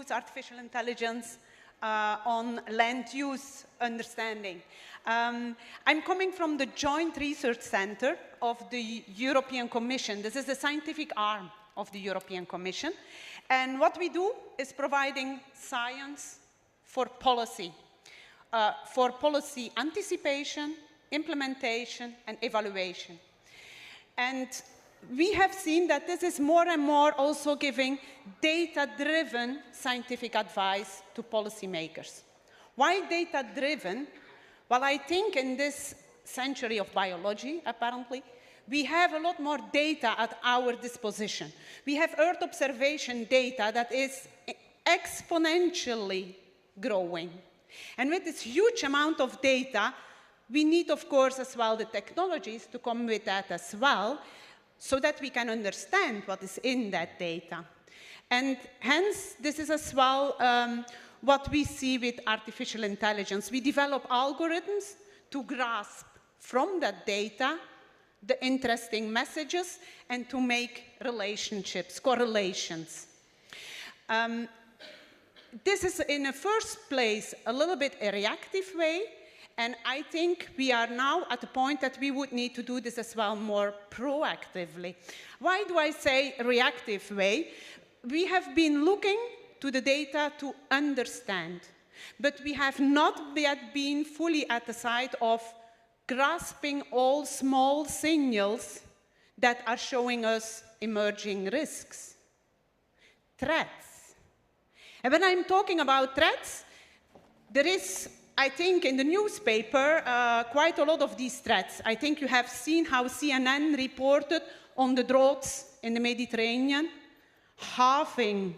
use artificial intelligence on land use understanding. I'm coming from the Joint Research Center of the European Commission. This is the scientific arm of the European Commission. And what we do is providing science for policy anticipation, implementation, and evaluation. And we have seen that this is more and more also giving data-driven scientific advice to policymakers. Why data-driven? Well, I think in this century of biology, apparently, we have a lot more data at our disposition. We have Earth observation data that is exponentially growing. And with this huge amount of data, we need, of course, as well, the technologies to come with that as well, so that we can understand what is in that data. And hence, this is as well what we see with artificial intelligence. We develop algorithms to grasp from that data the interesting messages and to make relationships, correlations. This is, in the first place, a little bit a reactive way, and I think we are now at the point that we would need to do this as well more proactively. Why do I say reactive way? We have been looking to the data to understand, but we have not yet been fully at the side of grasping all small signals that are showing us emerging risks, threats. And when I'm talking about threats, there is, I think, in the newspaper, quite a lot of these threats. I think you have seen how CNN reported on the droughts in the Mediterranean, halving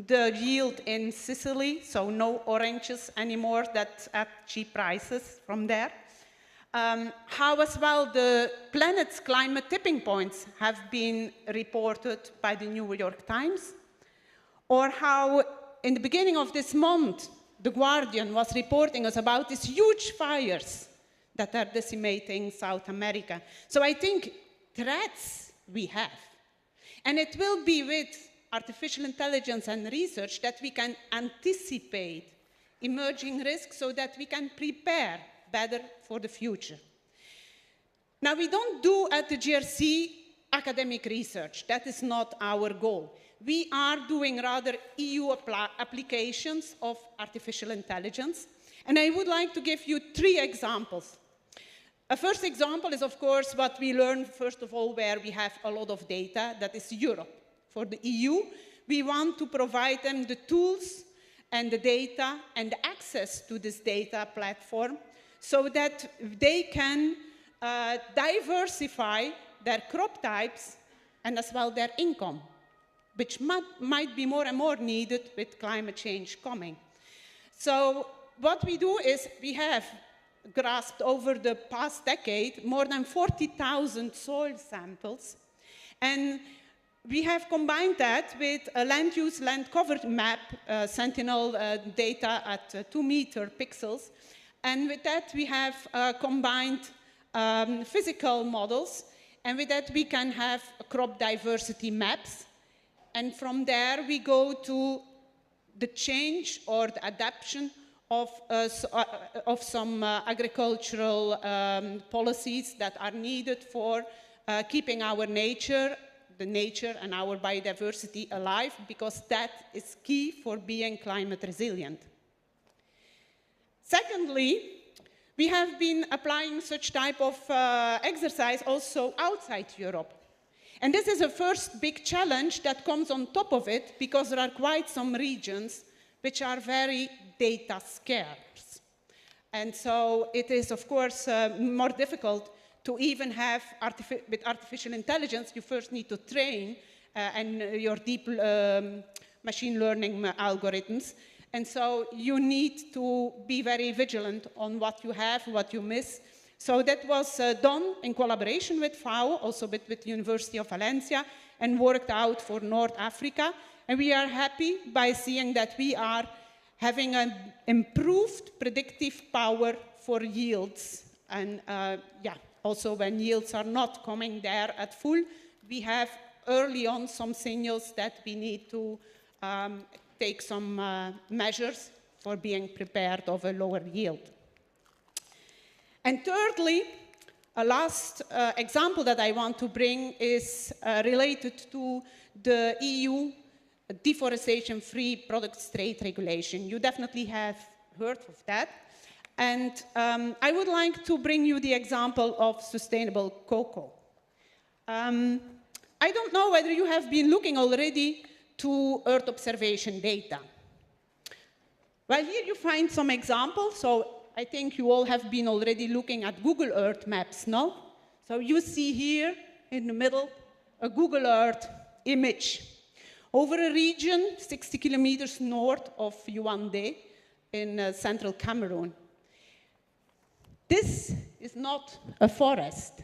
the yield in Sicily, so no oranges anymore, that's at cheap prices from there. How as well the planet's climate tipping points have been reported by the New York Times, or how in the beginning of this month, The Guardian was reporting us about these huge fires that are decimating South America. So I think threats we have. And it will be with artificial intelligence and research that we can anticipate emerging risks so that we can prepare better for the future. Now, we don't do at the GRC academic research. That is not our goal. We are doing rather EU applications of artificial intelligence. And I would like to give you 3 examples. A first example is, of course, what we learned, first of all, where we have a lot of data, that is Europe. For the EU, we want to provide them the tools and the data and the access to this data platform so that they can diversify their crop types and as well their income, which might be more and more needed with climate change coming. So what we do is we have grasped over the past decade more than 40,000 soil samples, and we have combined that with a land use, land cover map, Sentinel data at 2 meter pixels. And with that, we have combined physical models. And with that, we can have crop diversity maps. And from there, we go to the change or the adaptation of some agricultural policies that are needed for keeping our nature, the nature and our biodiversity alive, because that is key for being climate resilient. Secondly, we have been applying such type of exercise also outside Europe. And this is a first big challenge that comes on top of it, because there are quite some regions which are very data scarce. And so it is, of course, more difficult to even have, with artificial intelligence, you first need to train and your deep machine learning algorithms. And so you need to be very vigilant on what you have, what you miss. So that was done in collaboration with FAO, also with the University of Valencia, and worked out for North Africa. And we are happy by seeing that we are having an improved predictive power for yields. And yeah, also when yields are not coming there at full, we have early on some signals that we need to take some measures for being prepared of a lower yield. And thirdly, a last example that I want to bring is related to the EU deforestation-free products trade regulation. You definitely have heard of that. And I would like to bring you the example of sustainable cocoa. I don't know whether you have been looking already to Earth observation data. Well, here you find some examples. So I think you all have been already looking at Google Earth maps, no? So you see here in the middle a Google Earth image over a region 60 kilometers north of Yaoundé in central Cameroon. This is not a forest.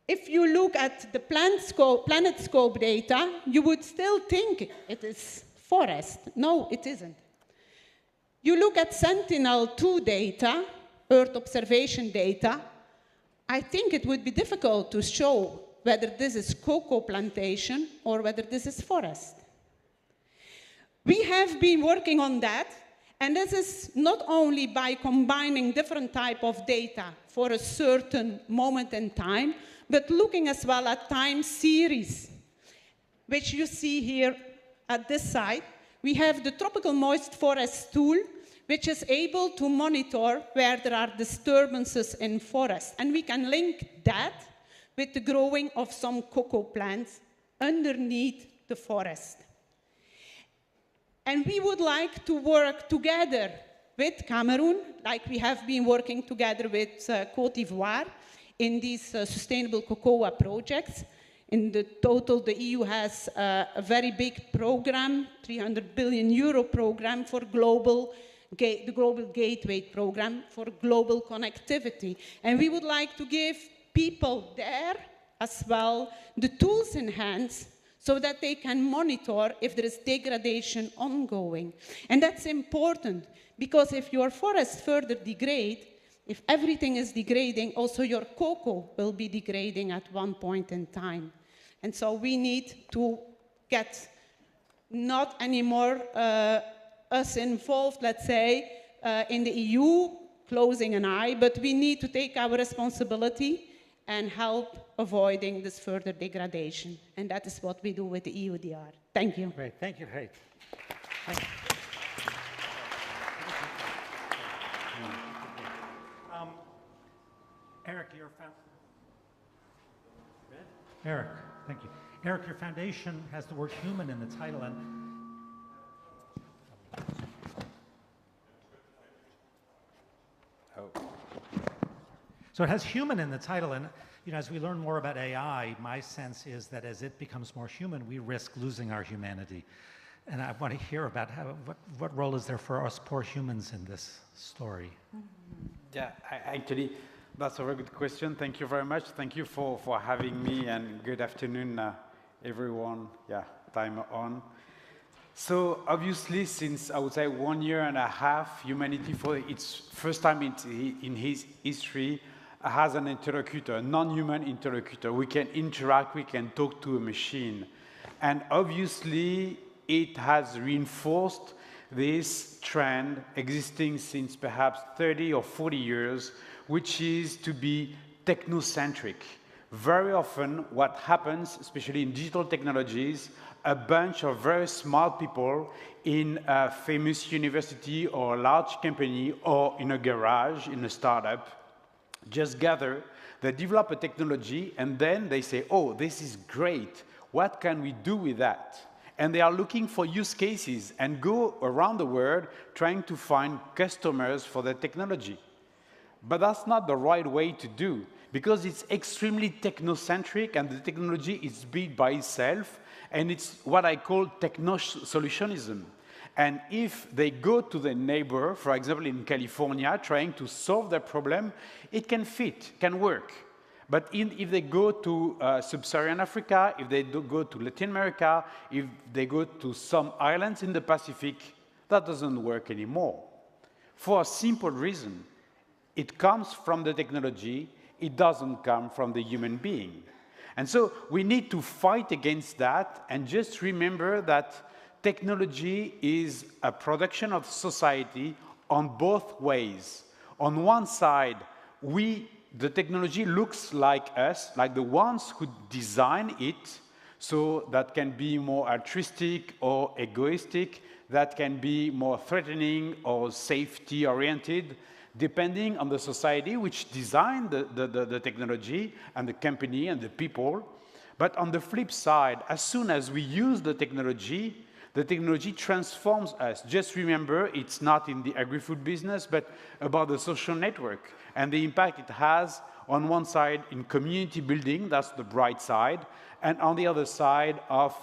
If you look at the PlanetScope data, you would still think it is forest. No, it isn't. You look at Sentinel-2 data, Earth observation data, I think it would be difficult to show whether this is cocoa plantation or whether this is forest. We have been working on that, and this is not only by combining different types of data for a certain moment in time, but looking as well at time series, which you see here at this side. We have the Tropical Moist Forest tool, which is able to monitor where there are disturbances in forest. And we can link that with the growing of some cocoa plants underneath the forest. And we would like to work together with Cameroon, like we have been working together with Côte d'Ivoire in these sustainable cocoa projects. In the total, the EU has a very big program, 300 billion euro program for the Global Gateway program for global connectivity. And we would like to give people there as well the tools in hands so that they can monitor if there is degradation ongoing. And that's important, because if your forests further degrade, if everything is degrading, also your cocoa will be degrading at one point in time. And so we need to get not anymore us involved, let's say, in the EU, closing an eye, but we need to take our responsibility and help avoiding this further degradation. And that is what we do with the EUDR. Thank you. Great, thank you, Kate. Eric, thank you. Eric, your foundation has the word human in the title, and so it has human in the title, and as we learn more about AI, my sense is that as it becomes more human, we risk losing our humanity. And I want to hear about what role is there for us poor humans in this story? Yeah, actually, that's a very good question. Thank you very much. Thank you for having me, and good afternoon, everyone. Yeah, time on. So obviously, since I would say 1.5 years, humanity, for its first time in his history, has an interlocutor, a non-human interlocutor. We can interact, we can talk to a machine. And obviously, it has reinforced this trend existing since perhaps 30 or 40 years, which is to be technocentric. Very often, what happens, especially in digital technologies, a bunch of very smart people in a famous university or a large company or in a garage, in a startup, just gather, they develop a technology, and then they say, oh, this is great. What can we do with that? And they are looking for use cases and go around the world trying to find customers for their technology. But that's not the right way to do, because it's extremely technocentric and the technology is built by itself, and it's what I call techno-solutionism. And if they go to the neighbor, for example, in California, trying to solve their problem, it can fit, can work. But if they go to sub-Saharan Africa, if they go to Latin America, if they go to some islands in the Pacific, that doesn't work anymore. For a simple reason. It comes from the technology, it doesn't come from the human being. And so we need to fight against that and just remember that technology is a production of society on both ways. On one side, the technology looks like us, like the ones who design it, so that can be more altruistic or egoistic, that can be more threatening or safety-oriented, depending on the society which designed the technology and the company and the people. But on the flip side, as soon as we use the technology transforms us. Just remember, it's not in the agri-food business, but about the social network and the impact it has on one side in community building, that's the bright side, and on the other side of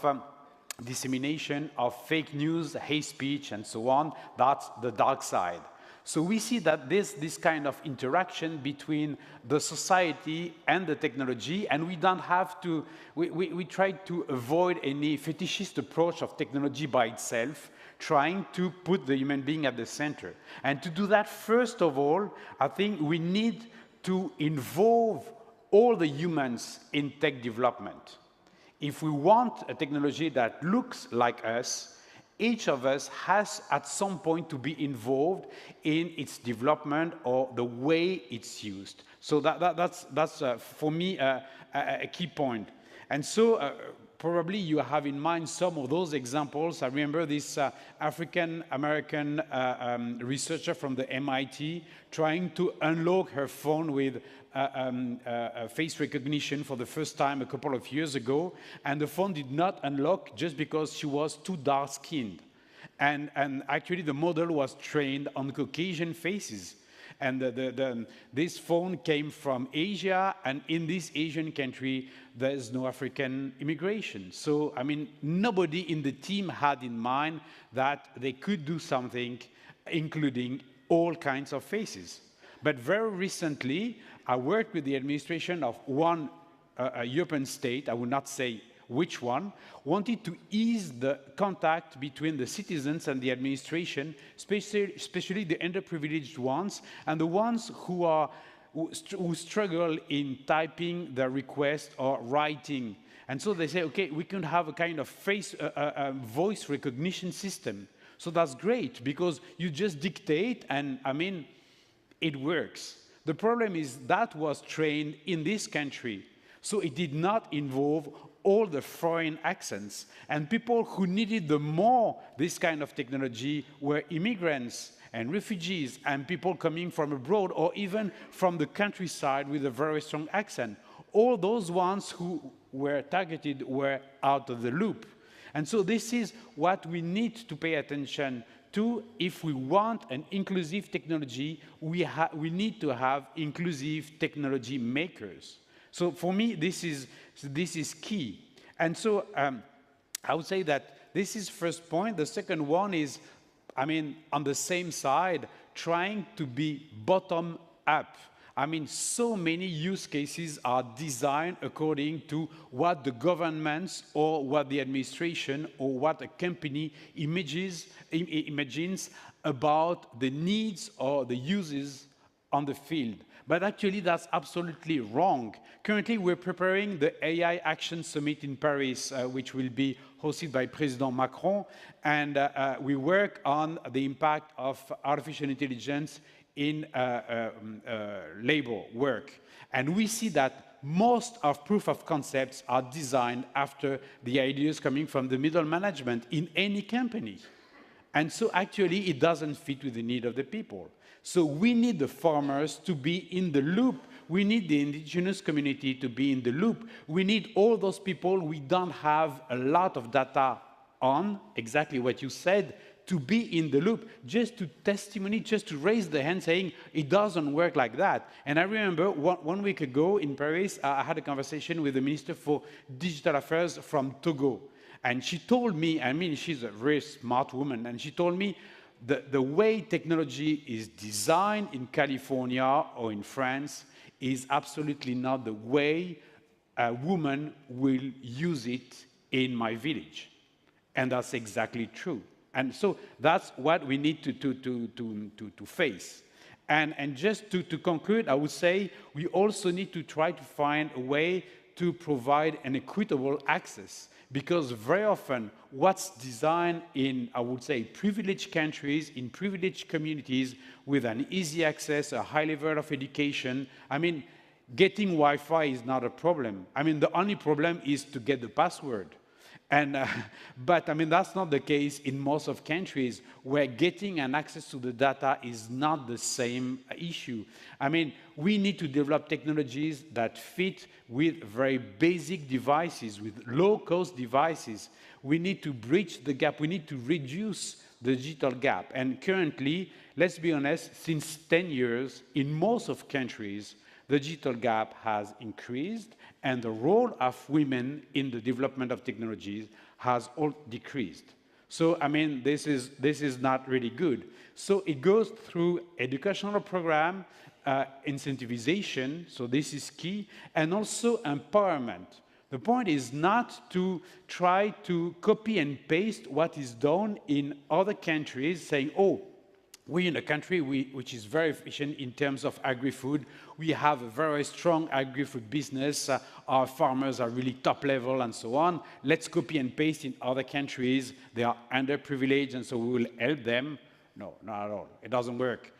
dissemination of fake news, hate speech, and so on, that's the dark side. So we see that this kind of interaction between the society and the technology, and we don't have to, we try to avoid any fetishist approach of technology by itself, trying to put the human being at the center. And to do that, first of all, I think we need to involve all the humans in tech development. If we want a technology that looks like us, each of us has at some point to be involved in its development or the way it's used. So that's for me, a key point. And so probably you have in mind some of those examples. I remember this African-American researcher from the MIT trying to unlock her phone with face recognition for the first time a couple of years ago, and the phone did not unlock just because she was too dark-skinned. And actually the model was trained on Caucasian faces. And this phone came from Asia, and in this Asian country, there's no African immigration. So, I mean, nobody in the team had in mind that they could do something including all kinds of faces. But very recently, I worked with the administration of one European state, I would not say which one, wanted to ease the contact between the citizens and the administration, especially the underprivileged ones, and the ones who struggle in typing their request or writing. And so they say, okay, we can have a kind of voice recognition system. So that's great, because you just dictate, and I mean, it works. The problem is that was trained in this country, so it did not involve all the foreign accents. And people who needed the more this kind of technology were immigrants and refugees and people coming from abroad or even from the countryside with a very strong accent. All those ones who were targeted were out of the loop. And so this is what we need to pay attention to. If we want an inclusive technology, we need to have inclusive technology makers. So for me, this is key. And so I would say that this is first point. The second one is, I mean, on the same side, trying to be bottom up. I mean, so many use cases are designed according to what the governments or what the administration or what a company imagines about the needs or the uses on the field. But actually, that's absolutely wrong. Currently, we're preparing the AI Action Summit in Paris, which will be hosted by President Macron. And we work on the impact of artificial intelligence in labor work. And we see that most of proof of concepts are designed after the ideas coming from the middle management in any company. And so actually, it doesn't fit with the need of the people. So we need the farmers to be in the loop. We need the indigenous community to be in the loop. We need all those people we don't have a lot of data on, exactly what you said, to be in the loop, just to testimony, just to raise the hand saying, it doesn't work like that. And I remember one week ago in Paris, I had a conversation with the Minister for Digital Affairs from Togo. And she told me, I mean, she's a very smart woman, and she told me the way technology is designed in California or in France is absolutely not the way a woman will use it in my village. And that's exactly true. And so that's what we need to face. And just to conclude, I would say we also need to try to find a way to provide an equitable access. Because very often, what's designed in, I would say, privileged countries, in privileged communities, with an easy access, a high level of education, I mean, getting Wi-Fi is not a problem. I mean, the only problem is to get the password. And, but I mean, that's not the case in most of countries where getting an access to the data is not the same issue. I mean, we need to develop technologies that fit with very basic devices, with low-cost devices. We need to bridge the gap. We need to reduce the digital gap. And currently, let's be honest, since 10 years, in most of countries, the digital gap has increased, and the role of women in the development of technologies has all decreased. So, I mean, this is not really good. So it goes through educational program, incentivization, so this is key, and also empowerment. The point is not to try to copy and paste what is done in other countries, saying, oh, we're in a country which is very efficient in terms of agri-food. We have a very strong agri-food business. Our farmers are really top level and so on. Let's copy and paste in other countries. They are underprivileged, and so we will help them. No, not at all. It doesn't work.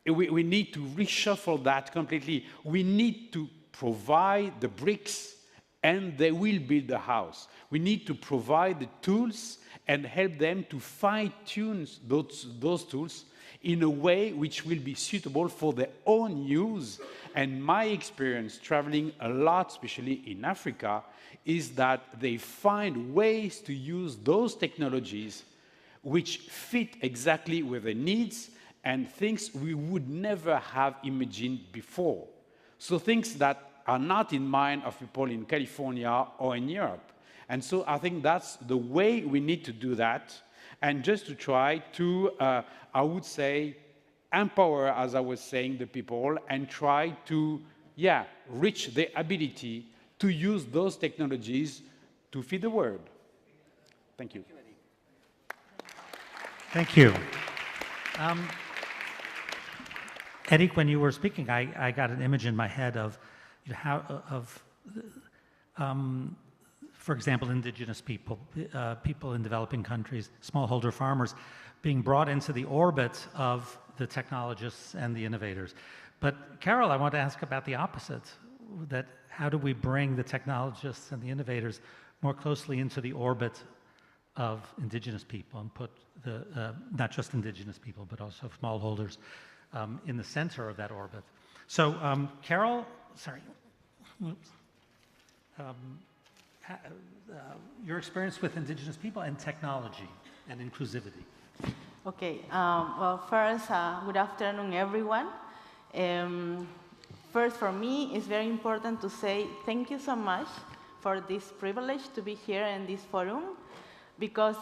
We need to reshuffle that completely. We need to provide the bricks, and they will build the house. We need to provide the tools and help them to fine-tune those tools in a way which will be suitable for their own use. And my experience traveling a lot, especially in Africa, is that they find ways to use those technologies which fit exactly with their needs and things we would never have imagined before. So things that are not in mind of people in California or in Europe. And so I think that's the way we need to do that. And just to try to, I would say, empower, as I was saying, the people and try to, reach the ability to use those technologies to feed the world. Thank you. Thank you. Eric, when you were speaking, I got an image in my head of how, for example, indigenous people, people in developing countries, smallholder farmers, being brought into the orbit of the technologists and the innovators. But Carol, I want to ask about the opposite, that how do we bring the technologists and the innovators more closely into the orbit of indigenous people and put the, not just indigenous people, but also smallholders in the center of that orbit. So Carol, sorry, oops. Your experience with indigenous people and technology and inclusivity. Okay, well, first, good afternoon, everyone. First, for me, it's very important to say thank you so much for this privilege to be here in this forum, because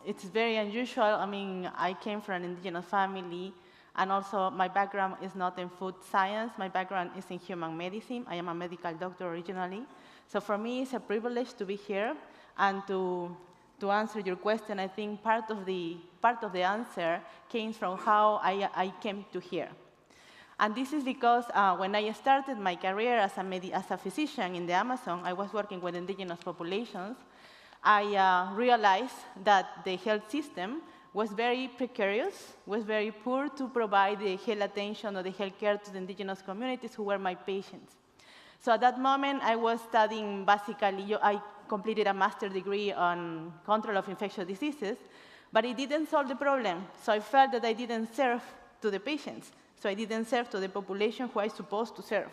it's very unusual. I mean, I came from an indigenous family, and also my background is not in food science. My background is in human medicine. I am a medical doctor originally. So for me, it's a privilege to be here and to answer your question. I think part of the answer came from how I came to here. And this is because when I started my career as a physician in the Amazon, I was working with indigenous populations. I realized that the health system was very precarious, was very poor to provide the health attention or the health care to the indigenous communities who were my patients. So at that moment, I was studying basically, I completed a master's degree on control of infectious diseases, but it didn't solve the problem. So I felt that I didn't serve to the patients. So I didn't serve to the population who I was supposed to serve.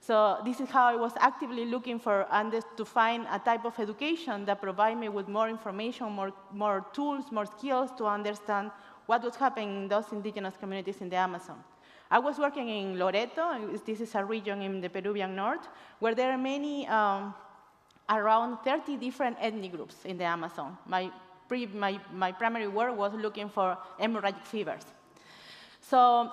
So this is how I was actively looking for to find a type of education that provide me with more information, more tools, more skills to understand what was happening in those indigenous communities in the Amazon. I was working in Loreto. This is a region in the Peruvian north, where there are many, around 30 different ethnic groups in the Amazon. My primary work was looking for hemorrhagic fevers. So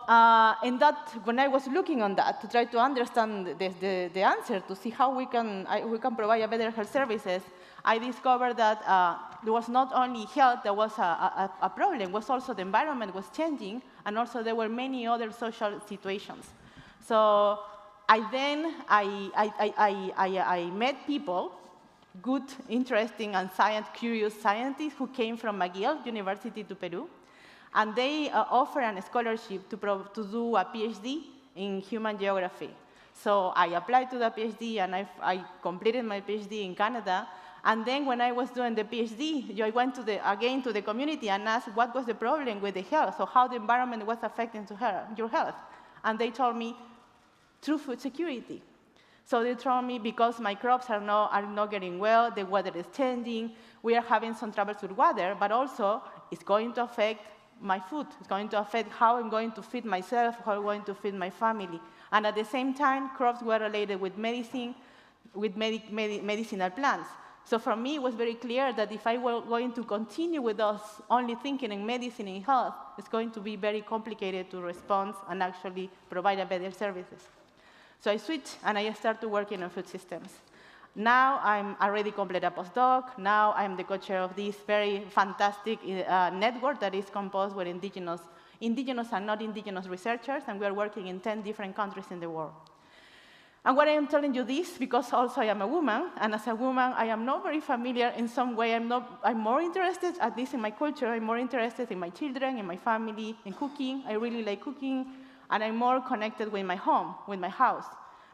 when I was looking on that to try to understand the answer, to see how we can provide better health services, I discovered that there was not only health that was a problem, was also the environment was changing, and also there were many other social situations. So I met people, good, interesting, and curious scientists who came from McGill University to Peru, and they offer a scholarship to do a PhD in human geography. So I applied to the PhD, and I completed my PhD in Canada. And then when I was doing the PhD, I went again to the community and asked what was the problem with the health, so how the environment was affecting your health. And they told me, through food security. So they told me, because my crops are not getting well, the weather is changing, we are having some troubles with water, but also it's going to affect my food. It's going to affect how I'm going to feed myself, how I'm going to feed my family. And at the same time, crops were related with medicine, with medicinal plants. So for me, it was very clear that if I were going to continue with us only thinking in medicine and health, it's going to be very complicated to respond and actually provide better services. So I switched, and I started working on food systems. Now I'm already completed a postdoc. Now I'm the co-chair of this very fantastic network that is composed with indigenous and not indigenous researchers, and we are working in 10 different countries in the world. And why I am telling you this, because also I am a woman, and as a woman, I am not very familiar in some way. I'm more interested, at least in my culture, I'm more interested in my children, in my family, in cooking. I really like cooking, and I'm more connected with my home, with my house.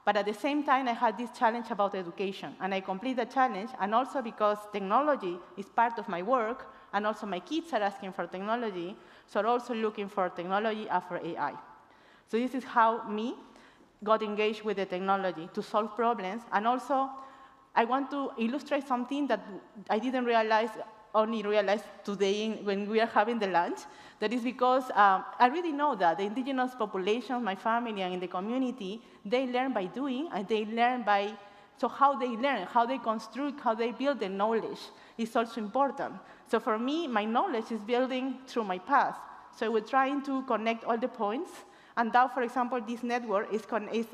But at the same time, I had this challenge about education, and I complete the challenge, and also because technology is part of my work, and also my kids are asking for technology, so I'm also looking for technology and for AI. So this is how me got engaged with the technology to solve problems, and also I want to illustrate something that I didn't only realize today when we are having the lunch. That is because I really know that the indigenous population, my family, and in the community, they learn by doing, and they learn by, so how they learn, how they construct, how they build the knowledge is also important. So for me, my knowledge is building through my path. So we're trying to connect all the points. And now, for example, this network is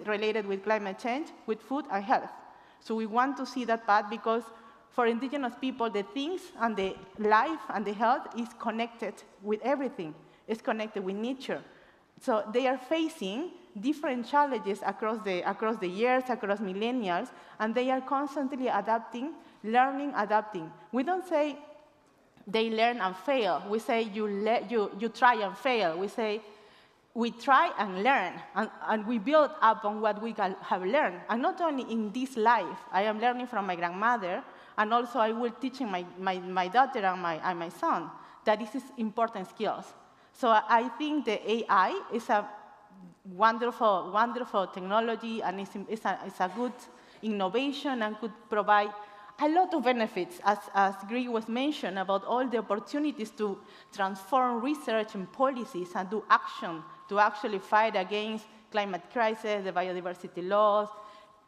related with climate change, with food and health. So we want to see that path because for indigenous people, the things and the life and the health is connected with everything. It's connected with nature. So they are facing different challenges across the years, across millennials, and they are constantly adapting, learning, adapting. We don't say they learn and fail. We say you try and fail. We say we try and learn, and we build up on what we have learned. And not only in this life, I am learning from my grandmother, and also I will teaching my daughter and my son that this is important skills. So I think the AI is a wonderful, wonderful technology, and it's a good innovation and could provide a lot of benefits, as Greg was mentioned, about all the opportunities to transform research and policies and do action to actually fight against climate crisis, the biodiversity loss,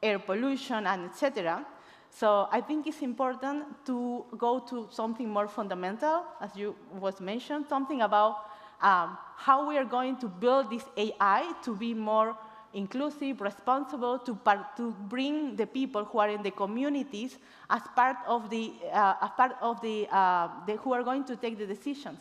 air pollution, and etc. So I think it's important to go to something more fundamental, as you was mentioned, something about how we are going to build this AI to be more inclusive, responsible, to bring the people who are in the communities as part of the who are going to take the decisions.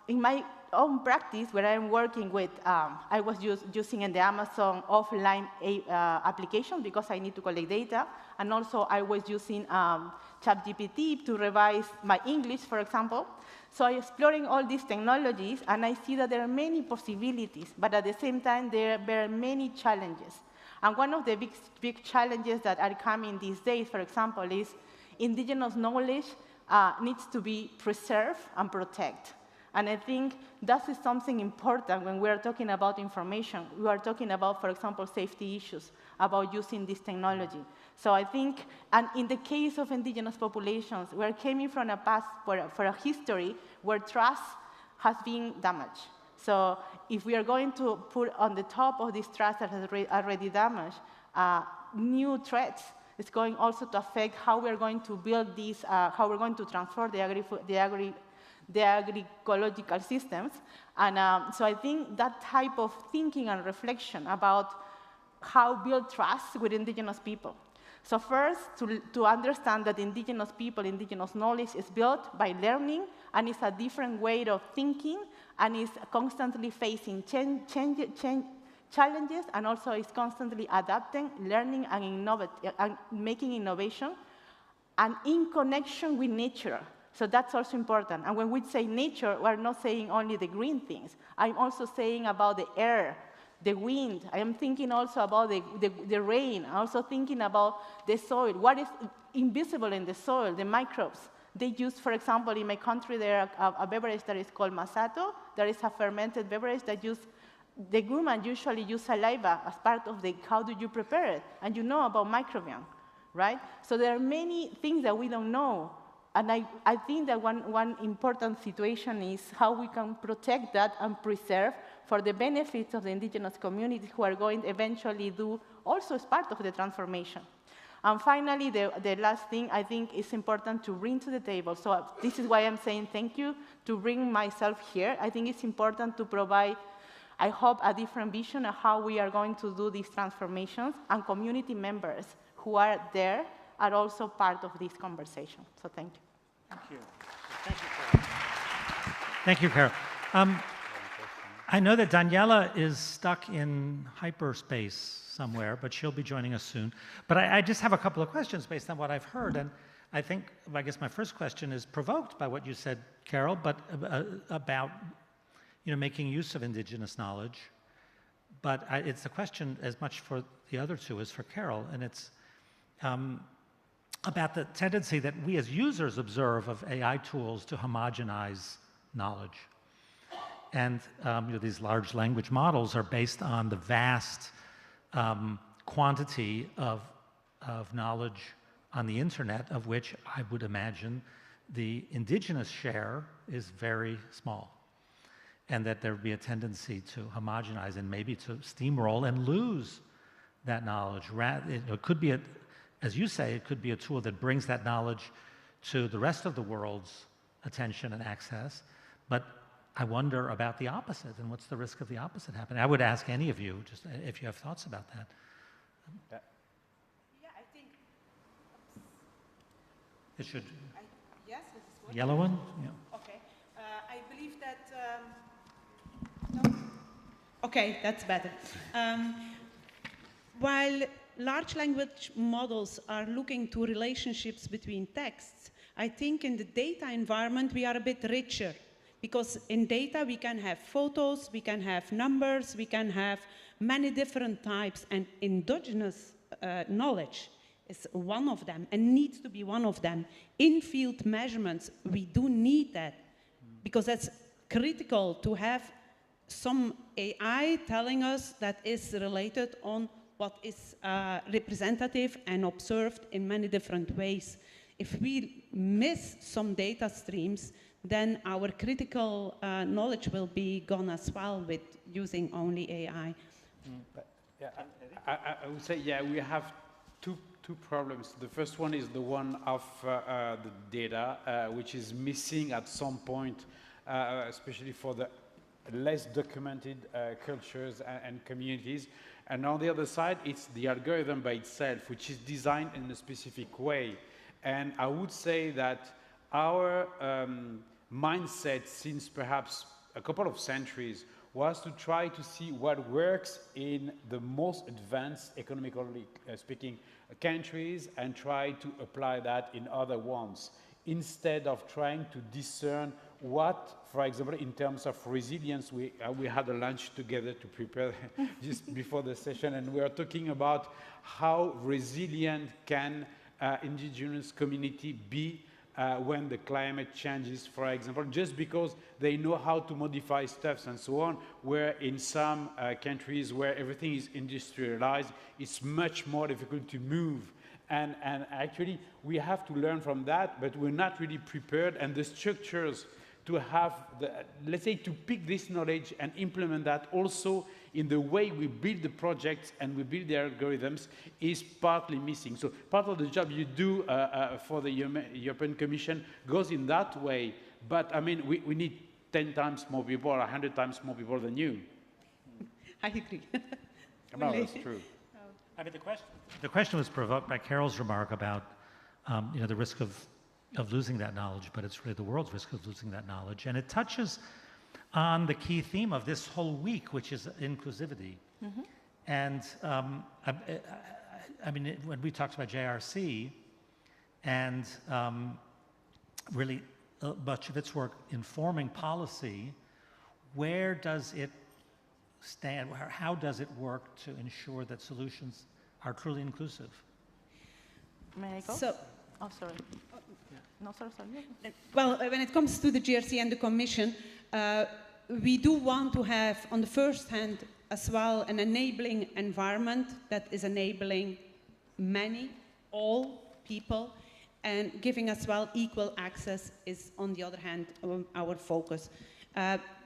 In my own practice, where I'm working with, I was using in the Amazon offline application because I need to collect data, and also I was using ChatGPT to revise my English, for example. So I'm exploring all these technologies, and I see that there are many possibilities, but at the same time, there are many challenges. And one of the big challenges that are coming these days, for example, is indigenous knowledge needs to be preserved and protected. And I think that is something important when we are talking about information. We are talking about, for example, safety issues, about using this technology. So I think, and in the case of indigenous populations, we're coming from a past, for a history where trust has been damaged. So if we are going to put on the top of this trust that has already damaged new threats, it's going also to affect how we're going to build these, how we're going to transform the agroecological systems. And so I think that type of thinking and reflection about how build trust with indigenous people. So first, to understand that indigenous people, indigenous knowledge is built by learning, and it's a different way of thinking, and is constantly facing challenges and also is constantly adapting, learning, and making innovation, and in connection with nature. So that's also important. And when we say nature, we're not saying only the green things. I'm also saying about the air, the wind. I am thinking also about the rain. I'm also thinking about the soil. What is invisible in the soil, the microbes. They use, for example, in my country, there a beverage that is called masato. There is a fermented beverage that the women usually use saliva as part of how do you prepare it. And you know about microbiome, right? So there are many things that we don't know. And I think that one important situation is how we can protect that and preserve for the benefits of the indigenous communities who are going to eventually do also as part of the transformation. And finally, the last thing I think is important to bring to the table. So this is why I'm saying thank you to bring myself here. I think it's important to provide, I hope, a different vision of how we are going to do these transformations, and community members who are there are also part of this conversation. So thank you. Thank you. Thank you, Carol. Thank you, Carol. I know that Daniela is stuck in hyperspace somewhere, but she'll be joining us soon. But I just have a couple of questions based on what I've heard. And I guess my first question is provoked by what you said, Carol, but about making use of indigenous knowledge. But it's a question as much for the other two as for Carol. And it's about the tendency that we as users observe of AI tools to homogenize knowledge. And these large language models are based on the vast quantity of knowledge on the internet, of which I would imagine the indigenous share is very small. And that there would be a tendency to homogenize and maybe to steamroll and lose that knowledge. It could be, as you say, it could be a tool that brings that knowledge to the rest of the world's attention and access. But I wonder about the opposite, and what's the risk of the opposite happening? I would ask any of you, just if you have thoughts about that. Yeah, I think... It should... Yes, this is what... Yellow one? Yeah. Okay. I believe that... No. Okay, that's better. While large language models are looking to relationships between texts, I think in the data environment we are a bit richer. Because in data, we can have photos, we can have numbers, we can have many different types, and endogenous knowledge is one of them, and needs to be one of them. In-field measurements, we do need that, because that's critical to have some AI telling us that is related on what is representative and observed in many different ways. If we miss some data streams, then our critical knowledge will be gone as well with using only AI. Yeah, I would say, yeah, we have two problems. The first one is the one of the data, which is missing at some point, especially for the less documented cultures and communities. And on the other side, it's the algorithm by itself, which is designed in a specific way. And I would say that our mindset since perhaps a couple of centuries was to try to see what works in the most advanced, economically speaking, countries and try to apply that in other ones, instead of trying to discern what, for example, in terms of resilience, we had a lunch together to prepare just before the session, and we are talking about how resilient can indigenous community be when the climate changes, for example, just because they know how to modify stuff and so on, where in some countries where everything is industrialized, it's much more difficult to move. And actually, we have to learn from that, but we're not really prepared, and the structures to have, let's say, to pick this knowledge and implement that also in the way we build the projects and we build the algorithms is partly missing. So part of the job you do for the European Commission goes in that way, but I mean, we need 10 times more people or 100 times more people than you. I agree. No, that's true. I mean, the question was provoked by Carol's remark about the risk of losing that knowledge, but it's really the world's risk of losing that knowledge. And it touches on the key theme of this whole week, which is inclusivity. Mm-hmm. And I mean, when we talked about JRC and really much of its work informing policy, where does it stand? How does it work to ensure that solutions are truly inclusive? May I go? So, oh, sorry. No, sorry. well, when it comes to the GRC and the Commission, we do want to have, on the first hand, as well, an enabling environment that is enabling many, all people, and giving as well equal access is, on the other hand, our focus.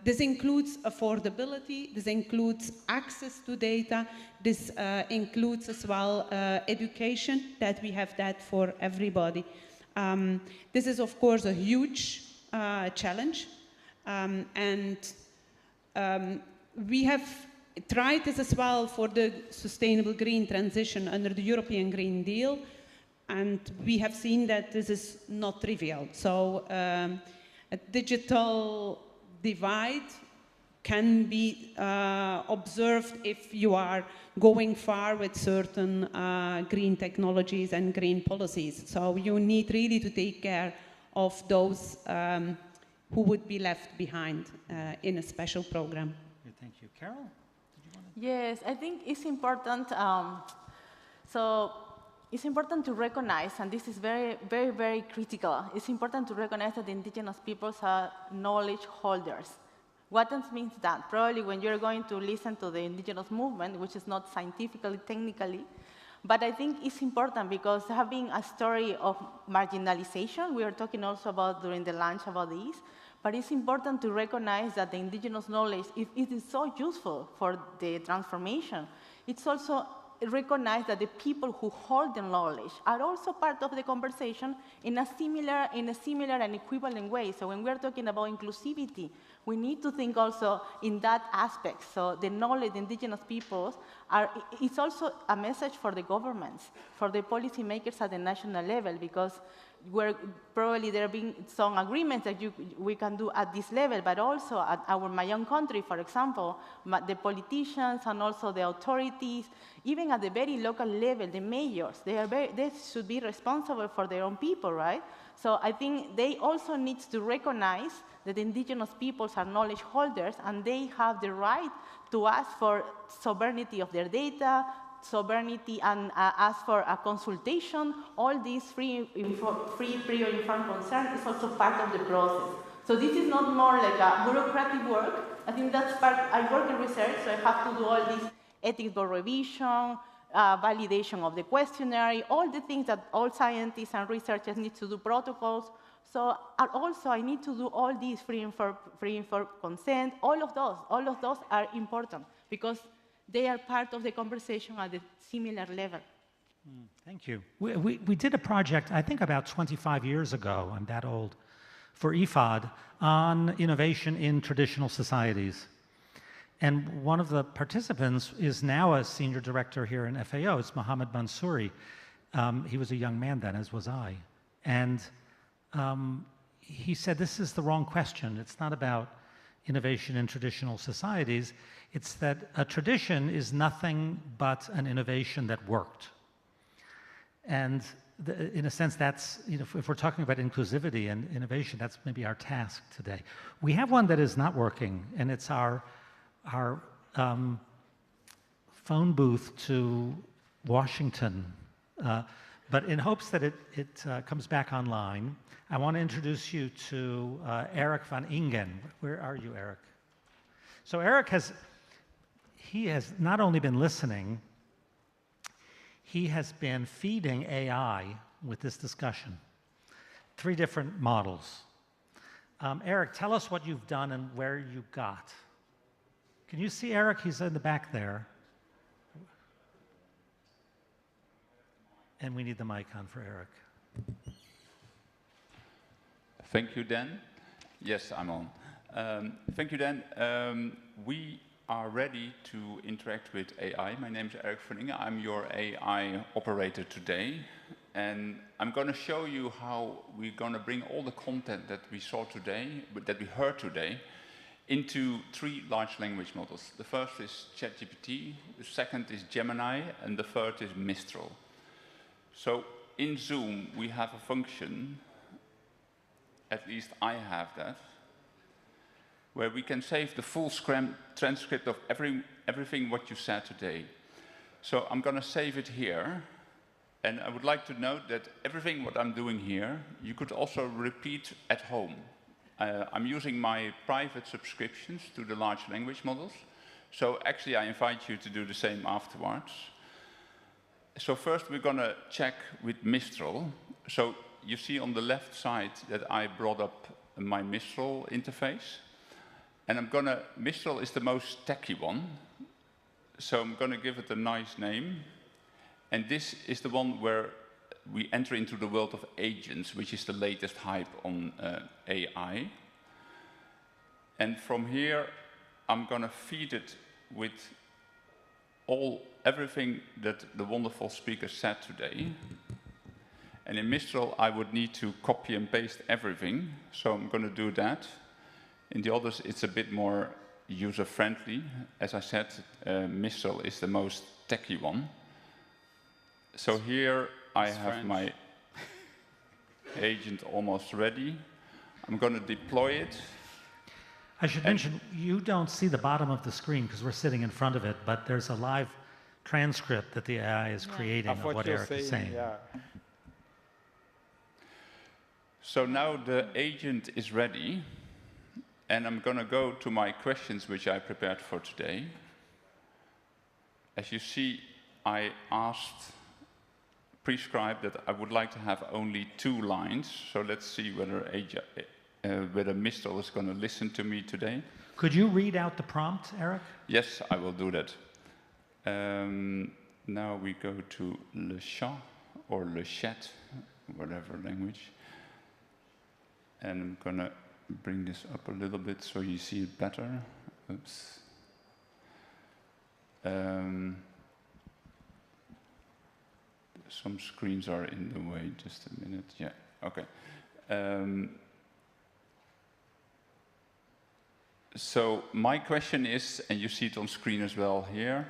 This includes affordability, this includes access to data, this includes as well education, that we have that for everybody. This is, of course, a huge challenge, and we have tried this as well for the sustainable green transition under the European Green Deal, and we have seen that this is not trivial. So a digital divide can be observed if you are going far with certain green technologies and green policies. So you need really to take care of those who would be left behind in a special program. Thank you. Carol, did you want to? Yes, I think it's important. It's important to recognize, and this is very, very, very critical. It's important to recognize that the indigenous peoples are knowledge holders. What means that? Probably when you're going to listen to the indigenous movement, which is not scientifically, technically, but I think it's important because having a story of marginalization, we were talking also about during the lunch about this, but it's important to recognize that the indigenous knowledge, it is so useful for the transformation. It's also recognize that the people who hold the knowledge are also part of the conversation in a similar and equivalent way. So when we're talking about inclusivity, we need to think also in that aspect. So the knowledge, the indigenous peoples, it's also a message for the governments, for the policymakers at the national level, because probably there have been some agreements that we can do at this level, but also at my own country, for example, the politicians and also the authorities, even at the very local level, the mayors, they should be responsible for their own people, right? So I think they also need to recognize that indigenous peoples are knowledge holders and they have the right to ask for sovereignty of their data, sovereignty, and ask for a consultation. All these free prior informed consent is also part of the process. So this is not more like a bureaucratic work. I think that's part, I work in research, so I have to do all this ethics board revision, validation of the questionnaire, all the things that all scientists and researchers need to do, protocols. So also I need to do all these free informed consent, all of those are important because they are part of the conversation at a similar level. Thank you. We did a project, I think about 25 years ago, I'm that old, for IFAD on innovation in traditional societies. And one of the participants is now a senior director here in FAO. It's Mohammed Mansouri. He was a young man then, as was I. And he said, this is the wrong question. It's not about innovation in traditional societies. It's that a tradition is nothing but an innovation that worked. And in a sense, that's, you know, if we're talking about inclusivity and innovation, that's maybe our task today. We have one that is not working, and it's our phone booth to Washington. But in hopes that it comes back online, I want to introduce you to Eric van Ingen. Where are you, Eric? So Eric has not only been listening, he has been feeding AI with this discussion. 3 different models. Eric, tell us what you've done and where you got. Can you see Eric? He's in the back there. And we need the mic on for Eric. Thank you, Dan. Yes, I'm on. Thank you, Dan. We are ready to interact with AI. My name is Eric van Ingen. I'm your AI operator today. And I'm going to show you how we're going to bring all the content that we saw today, that we heard today, into 3 large language models. The first is ChatGPT, the second is Gemini, and the third is Mistral. So in Zoom, we have a function, at least I have that, where we can save the full transcript of everything what you said today. So I'm going to save it here. And I would like to note that everything what I'm doing here, you could also repeat at home. I'm using my private subscriptions to the large language models. So actually, I invite you to do the same afterwards. So first, we're going to check with Mistral. So you see on the left side that I brought up my Mistral interface. And Mistral is the most techy one. So I'm going to give it a nice name. And this is the one where we enter into the world of agents, which is the latest hype on AI. And from here, I'm going to feed it with everything that the wonderful speaker said today. And in Mistral, I would need to copy and paste everything. So I'm going to do that. In the others, it's a bit more user-friendly. As I said, Mistral is the most techy one. So here I have my agent almost ready. I'm going to deploy it. I should mention, you don't see the bottom of the screen because we're sitting in front of it, but there's a live transcript that the AI is creating of what Eric is saying. Yeah. So now the agent is ready, and I'm going to go to my questions which I prepared for today. As you see, I prescribed that I would like to have only 2 lines. So let's see whether Mistral is going to listen to me today. Could you read out the prompt, Eric? Yes, I will do that. Now we go to Le Chat or Le Chat, whatever language. And I'm going to bring this up a little bit so you see it better. Oops. Some screens are in the way. Just a minute. Yeah. Okay. So my question is, and you see it on screen as well here,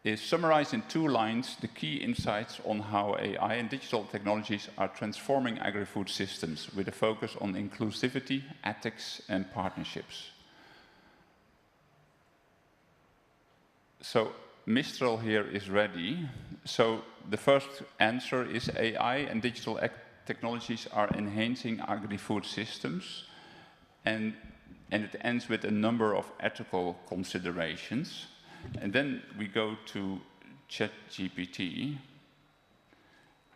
is summarize in 2 lines the key insights on how AI and digital technologies are transforming agri-food systems with a focus on inclusivity, ethics, and partnerships. So Mistral here is ready. So the first answer is AI and digital technologies are enhancing agri-food systems, and it ends with a number of ethical considerations. And then we go to ChatGPT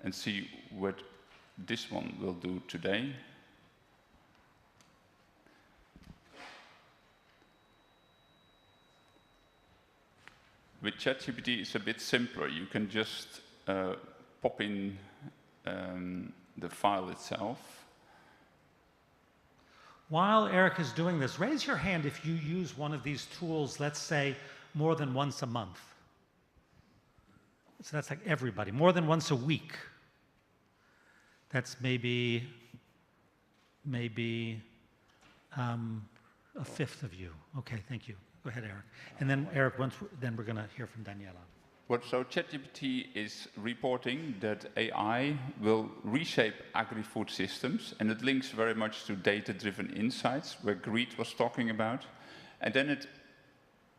and see what this one will do today. With ChatGPT, it's a bit simpler. You can just pop in the file itself. While Eric is doing this, raise your hand if you use one of these tools, let's say, more than once a month. So that's like everybody. More than once a week. That's maybe a fifth of you. Okay, thank you. Go ahead, Eric. And then Eric, then we're going to hear from Daniela. So ChatGPT is reporting that AI will reshape agri-food systems, and it links very much to data-driven insights, where Greet was talking about. And then it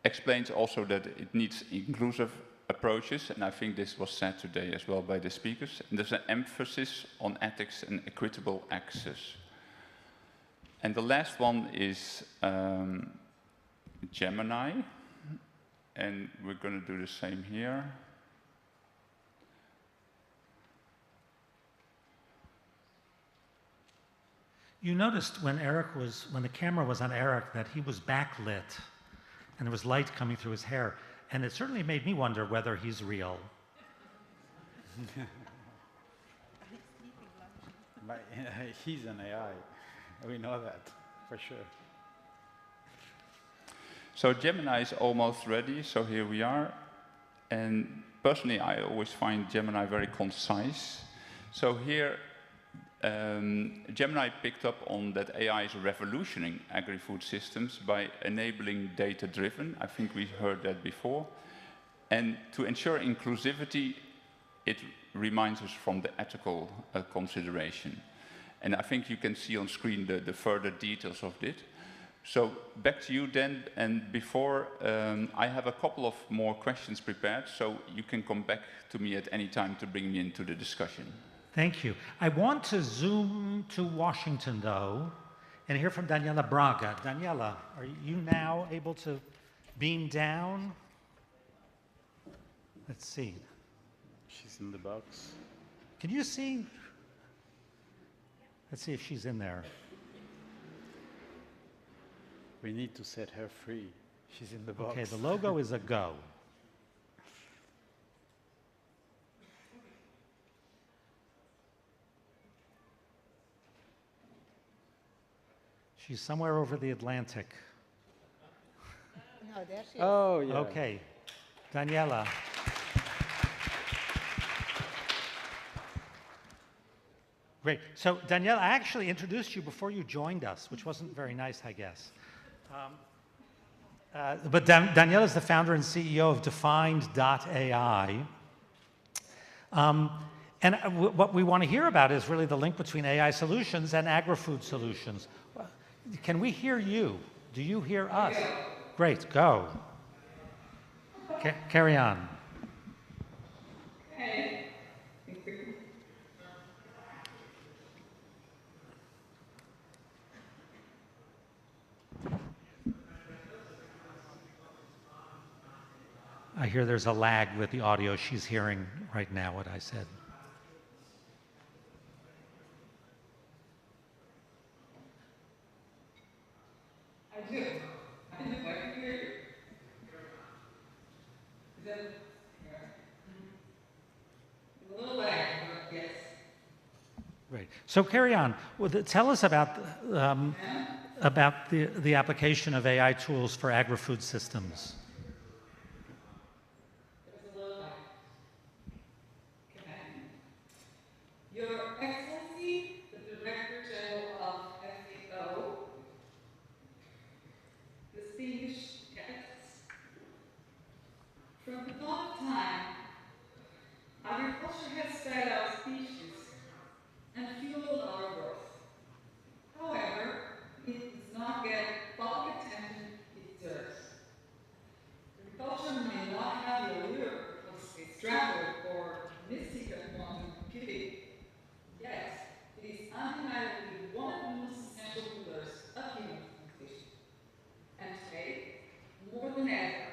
explains also that it needs inclusive approaches, and I think this was said today as well by the speakers. And there's an emphasis on ethics and equitable access. And the last one is Gemini. And we're going to do the same here. You noticed when the camera was on Eric, that he was backlit, and there was light coming through his hair, and it certainly made me wonder whether he's real. He's an AI. We know that for sure. So Gemini is almost ready, so here we are. And personally, I always find Gemini very concise. So here, Gemini picked up on that AI is revolutioning agri-food systems by enabling data-driven. I think we heard that before. And to ensure inclusivity, it reminds us from the ethical consideration. And I think you can see on screen the further details of it. So back to you, Dan. And before, I have a couple of more questions prepared, so you can come back to me at any time to bring me into the discussion. Thank you. I want to zoom to Washington, though, and hear from Daniela Braga. Daniela, are you now able to beam down? Let's see. She's in the box. Can you see? Let's see if she's in there. We need to set her free. She's in the box. Okay, the logo is a go. She's somewhere over the Atlantic. No, there she is. Oh, yeah. Okay, Daniela. Great. So, Daniela, I actually introduced you before you joined us, which wasn't very nice, I guess. But Daniela is the founder and CEO of Defined.ai. And what we want to hear about is really the link between AI solutions and agri-food solutions. Can we hear you? Do you hear us? Great, go. Carry on. Okay. I hear there's a lag with the audio. She's hearing right now what I said. I do. I can hear you. Is that a little lag, but yes. Great. So carry on. Well, tell us about the application of AI tools for agri-food systems. There's a little lag. Okay. Your Excellency, the Director General of FAO, distinguished guests, from the dawn of time, agriculture has fed our species and fueled our growth. However, it does not get public attention it deserves. Agriculture may not have the allure of space travel or mystical quantum computing, yet it is undeniably one of the most essential pillars of human civilization. And today, more than ever,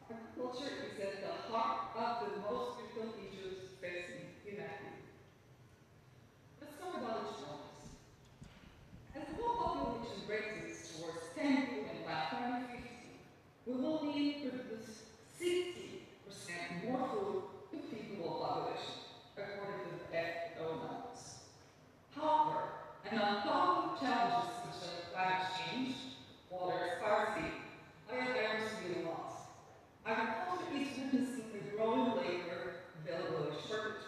agriculture is at the heart of the most critical issues facing humanity. Let's talk about the challenges. As the world population races towards 10 billion by 2050, we will need to produce 60% more food to feed the world population, according to the FAO numbers. However, and on top of challenges such as climate change, water scarcity, biodiversity loss, agriculture is witnessing a growing labor availability shortage.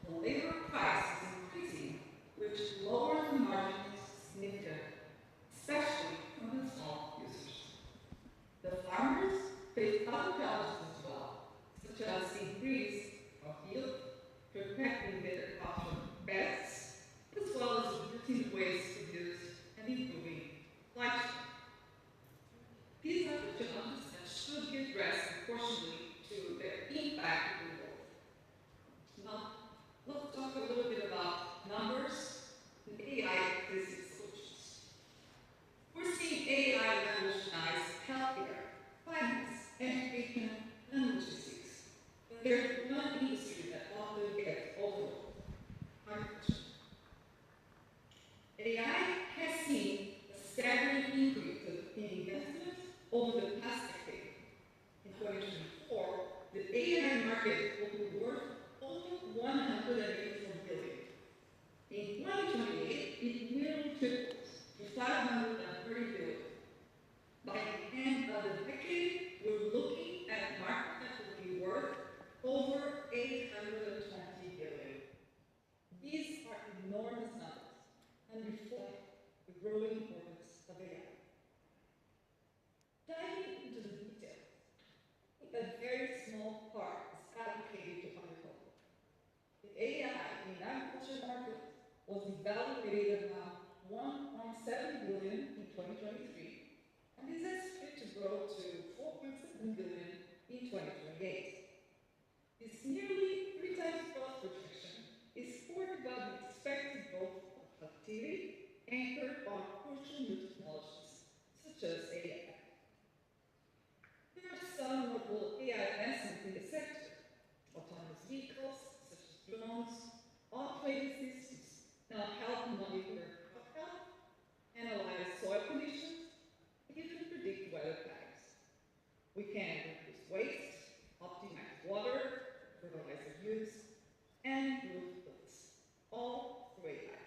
The labor price is increasing, which lowers the margins significantly, especially from the small users. The farmers face other challenges as well, such as increase of yield, protecting their crops from pests, as well as reducing waste produced and improving supply chain. These are the challenges that should be addressed proportionally to their impact in the world. Now, let's talk a little bit about numbers and AI-based solutions. We're seeing AI revolutionize healthcare, finance, education, and logistics. But there's one industry that often gets overlooked: agriculture. AI has seen a staggering increase in investment over the past decade. In 2024, the AI market will be worth over $184 billion. In 2028, it nearly triples to $530 billion. By the end of the decade, we're looking at a market that will be worth over $820 billion. These are enormous growing importance of AI. Diving into the details, a very small part is allocated to agriculture. The AI in agriculture market was evaluated around 1.7 billion in 2023 and is expected to grow to 4.7 billion in 2028. This nearly 3 times growth projection is supported by the expected growth of activity anchored on crucial new technologies such as AI. There are some notable AI advancements in the sector: autonomous vehicles such as drones, automated systems now help monitor crop health, analyze soil conditions, and even predict weather patterns. We can reduce waste, optimize water, fertilizer use, and improve yields, all through AI.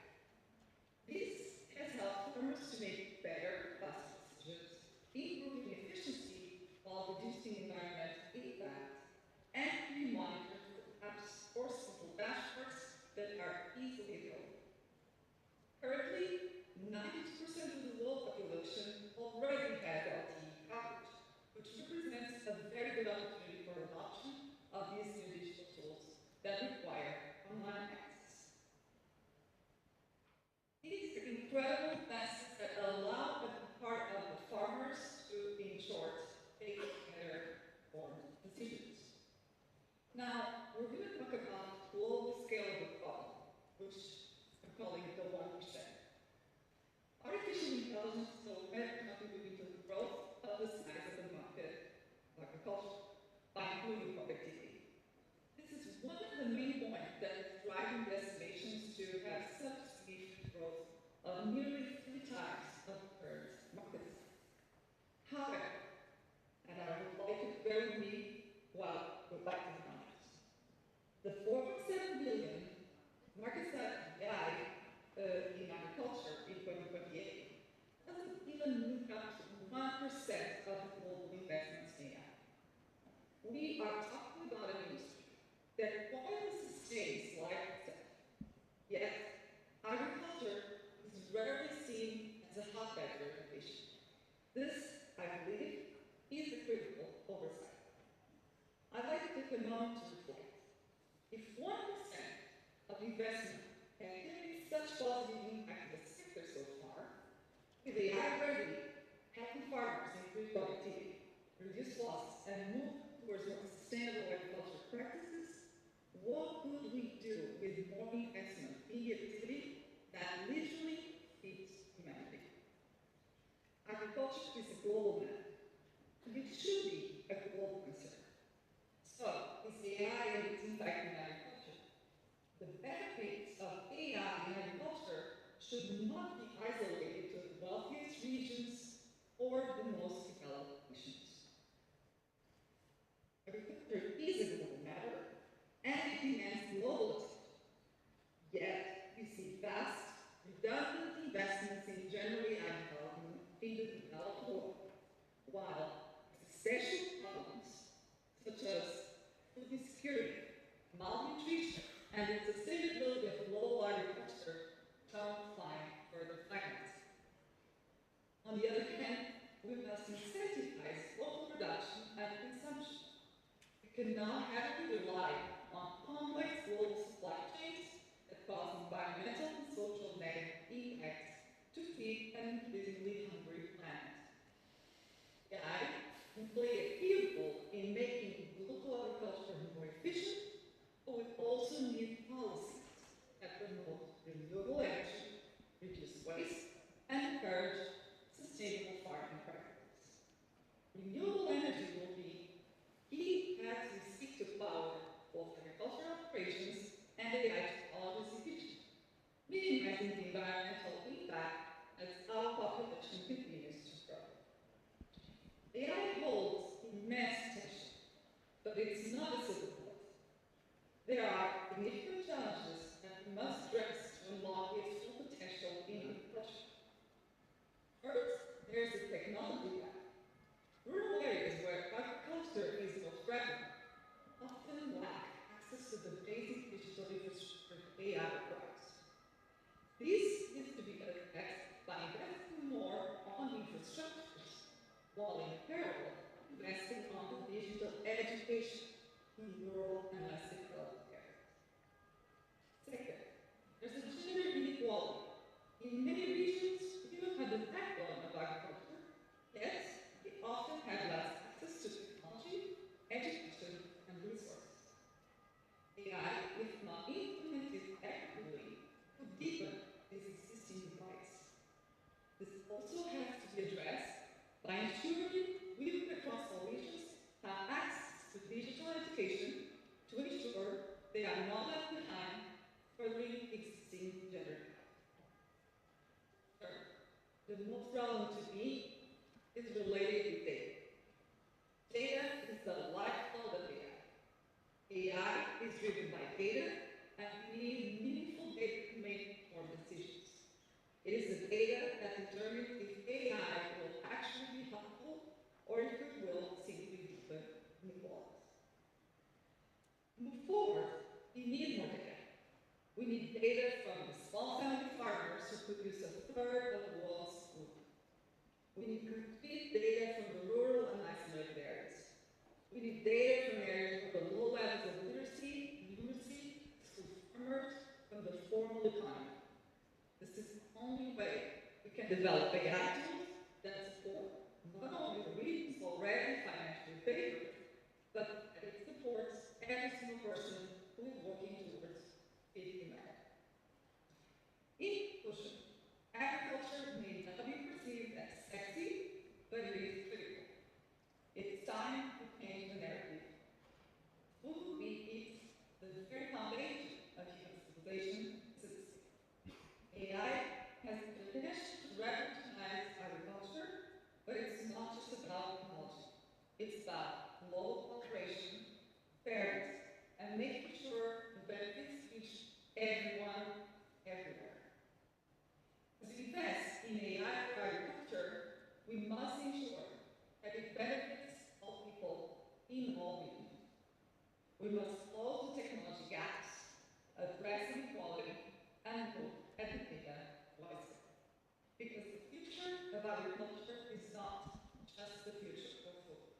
This has helped farmers to make better, faster decisions, improving efficiency while reducing environmental impact, and we monitor apps or simple dashboards that are easily available. Currently, 92% of the world population already has LTE coverage, which represents a very good opportunity for adoption of these new digital tools that require online access. These are incredible advances that allow a part of the farmers to, in short, take better informed decisions. Now, we're going to talk about global scale of the problem, which I'm calling the 1%. Artificial intelligence will better contribute to the growth of the size of the market, agriculture, by improving productivity. This is one of the main points that is driving the estimations to have such significant growth of nearly 3 times of current market size. However, and I would like to bear with me while we go back to the numbers, the 4.7 billion market size AI in agriculture in 2028 doesn't even move up to 1% of the global investments in AI. We are talking about an industry that quietly sustains life itself. Yet, agriculture is rarely seen as a hotbed for innovation. This, I believe, is a critical oversight. I'd like to take a moment to reflect. If 1% of investment has generated such positive impact in the sector so far, with AI ready, helping farmers improve productivity, reduce loss, and move towards more sustainable agricultural practices, what could we do with more investment in the activity that literally feeds humanity? Agriculture is a global matter, and it should be a global concern. So, is the AI and its impact in agriculture? The benefits of AI in agriculture should not be isolated to the wealthiest regions or the most developed nations. Agriculture is a global matter, and it demands global attention. Yet, we see vast, redundant investments in generally ag development in the developed world, while essential problems such as food insecurity, malnutrition, and the sustainability of global agriculture don't find further financing. On the other hand, we must incentivize local production and consumption. We cannot heavily rely on complex global supply chains that cause environmental and social negative impacts to feed an increasingly hungry planet. AI can play a key role in making local agriculture more efficient, but we also need policies that promote renewable energy, reduce waste, and encourage sustainable farming practices. Renewable energy will be key as we seek to power both agricultural operations and AI technologies efficiently, minimizing the environmental impact as our population continues to grow. AI holds immense potential, but it's not a silver bullet. There are significant challenges that we must address to unlock its full potential in agriculture. First, there's the technology gap. Rural areas where agriculture is most prevalent often lack access to the basic digital infrastructure AI requires. This needs to be addressed by investing digital education in rural and less developed areas. Second, there's a gender inequality. In many regions, women have the backbone of agriculture, yet they often have less access to technology, education, and resources. AI, if not implemented equitably, could deepen this existing divides. This also has to be addressed by ensuring women across all regions have access to digital education to ensure they are not left behind furthering existing gender gap. Third, the most relevant to me is related with data. Data is the lifeblood of AI. AI is driven by data, and we need meaningful data to make more decisions. It is the data that determines if AI will actually be helpful or if it will simply deepen inequalities. Move forward, we need more data. We need data from the small family farmers who produce a third of the world's food. We need complete data from the rural and isolated areas. We need data from areas with the low levels of literacy, numeracy, to farmers from the formal economy. This is the only way we can develop AI tools that support not only the regions already financially favored, but that it supports every single person who is working towards feeding America. In conclusion, agriculture may not be perceived as sexy, but it is critical. It's time to change the narrative. Food we eat is the very foundation of human civilization. AI has the potential to revolutionize agriculture, but it's not just about technology. It's about global cooperation, fairness, and making sure the benefits reach everyone, everywhere. As we invest in AI for agriculture, we must ensure that it benefits all people in all regions. We must close the technology gaps, address inequality, and look at the data wisely. Because the future of agriculture is not just the future of food,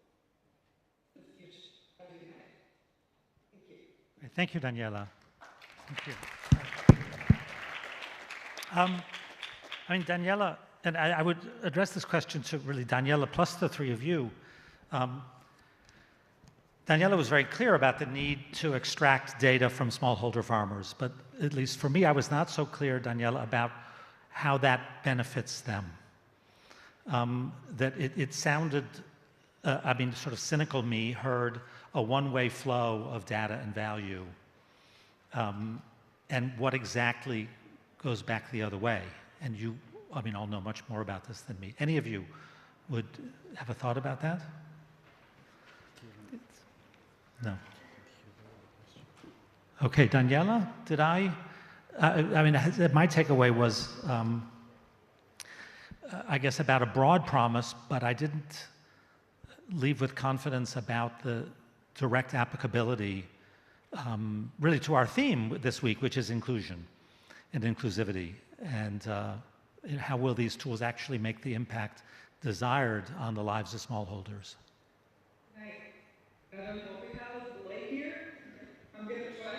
the future of humanity. Thank you. Thank you, Daniela. Thank you. I mean, Daniela, and I would address this question to really Daniela plus the three of you. Daniela was very clear about the need to extract data from smallholder farmers, but at least for me, I was not so clear, Daniela, about how that benefits them. That it sounded, I mean, sort of cynical me heard a one-way flow of data and value. And what exactly goes back the other way? And you, I mean, all know much more about this than me. Any of you would have a thought about that? No. Okay, Daniela, did I mean, my takeaway was, I guess, about a broad promise, but I didn't leave with confidence about the direct applicability, really, to our theme this week, which is inclusion and inclusivity. And how will these tools actually make the impact desired on the lives of smallholders? Right. I don't know if we have a delay here. I'm going to try to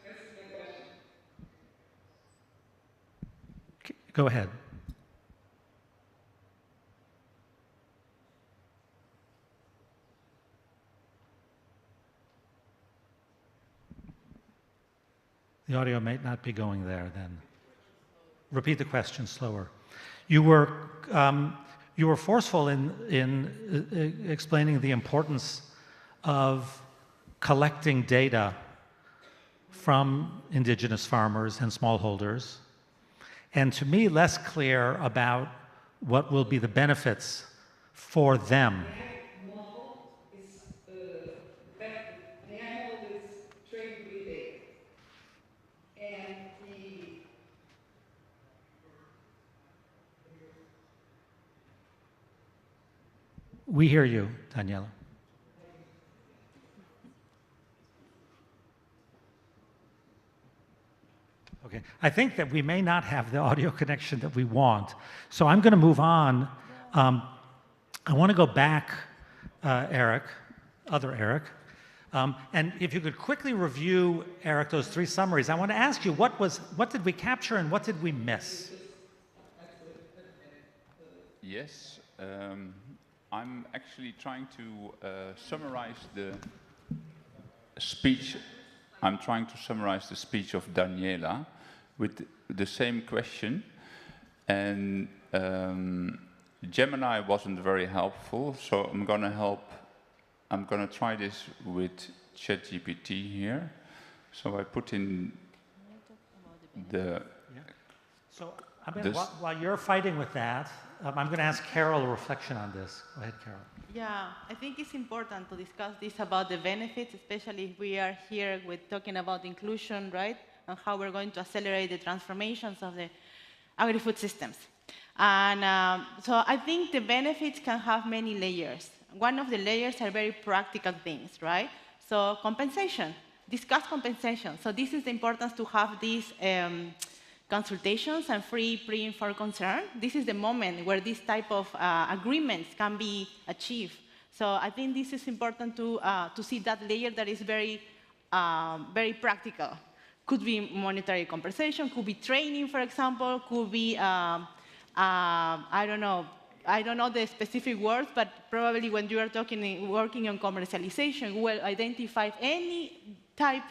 answer my question. Go ahead. The audio might not be going there then. Repeat the question slower. You were forceful in explaining the importance of collecting data from indigenous farmers and smallholders, and to me, less clear about what will be the benefits for them. We hear you, Daniela. Okay, I think that we may not have the audio connection that we want, so I'm going to move on. I want to go back, Eric, other Eric. And if you could quickly review, Eric, those 3 summaries, I want to ask you, what did we capture and what did we miss? Yes, I'm actually trying to summarize the speech. I'm trying to summarize the speech of Daniela with the same question, and Gemini wasn't very helpful, so I'm going to try this with ChatGPT here. So I put in the... So while you're fighting with that, I'm going to ask Carol a reflection on this. Go ahead, Carol. Yeah, I think it's important to discuss this about the benefits, especially if we are here with talking about inclusion, right? And how we're going to accelerate the transformations of the agri-food systems. And so I think the benefits can have many layers. One of the layers are very practical things, right? So compensation, discuss compensation. So this is the importance to have these consultations and free pre-informed consent. This is the moment where this type of agreements can be achieved. So I think this is important to see that layer that is very, very practical. Could be monetary compensation, could be training, for example, could be, I don't know the specific words, but probably when you are working on commercialization, you will identify any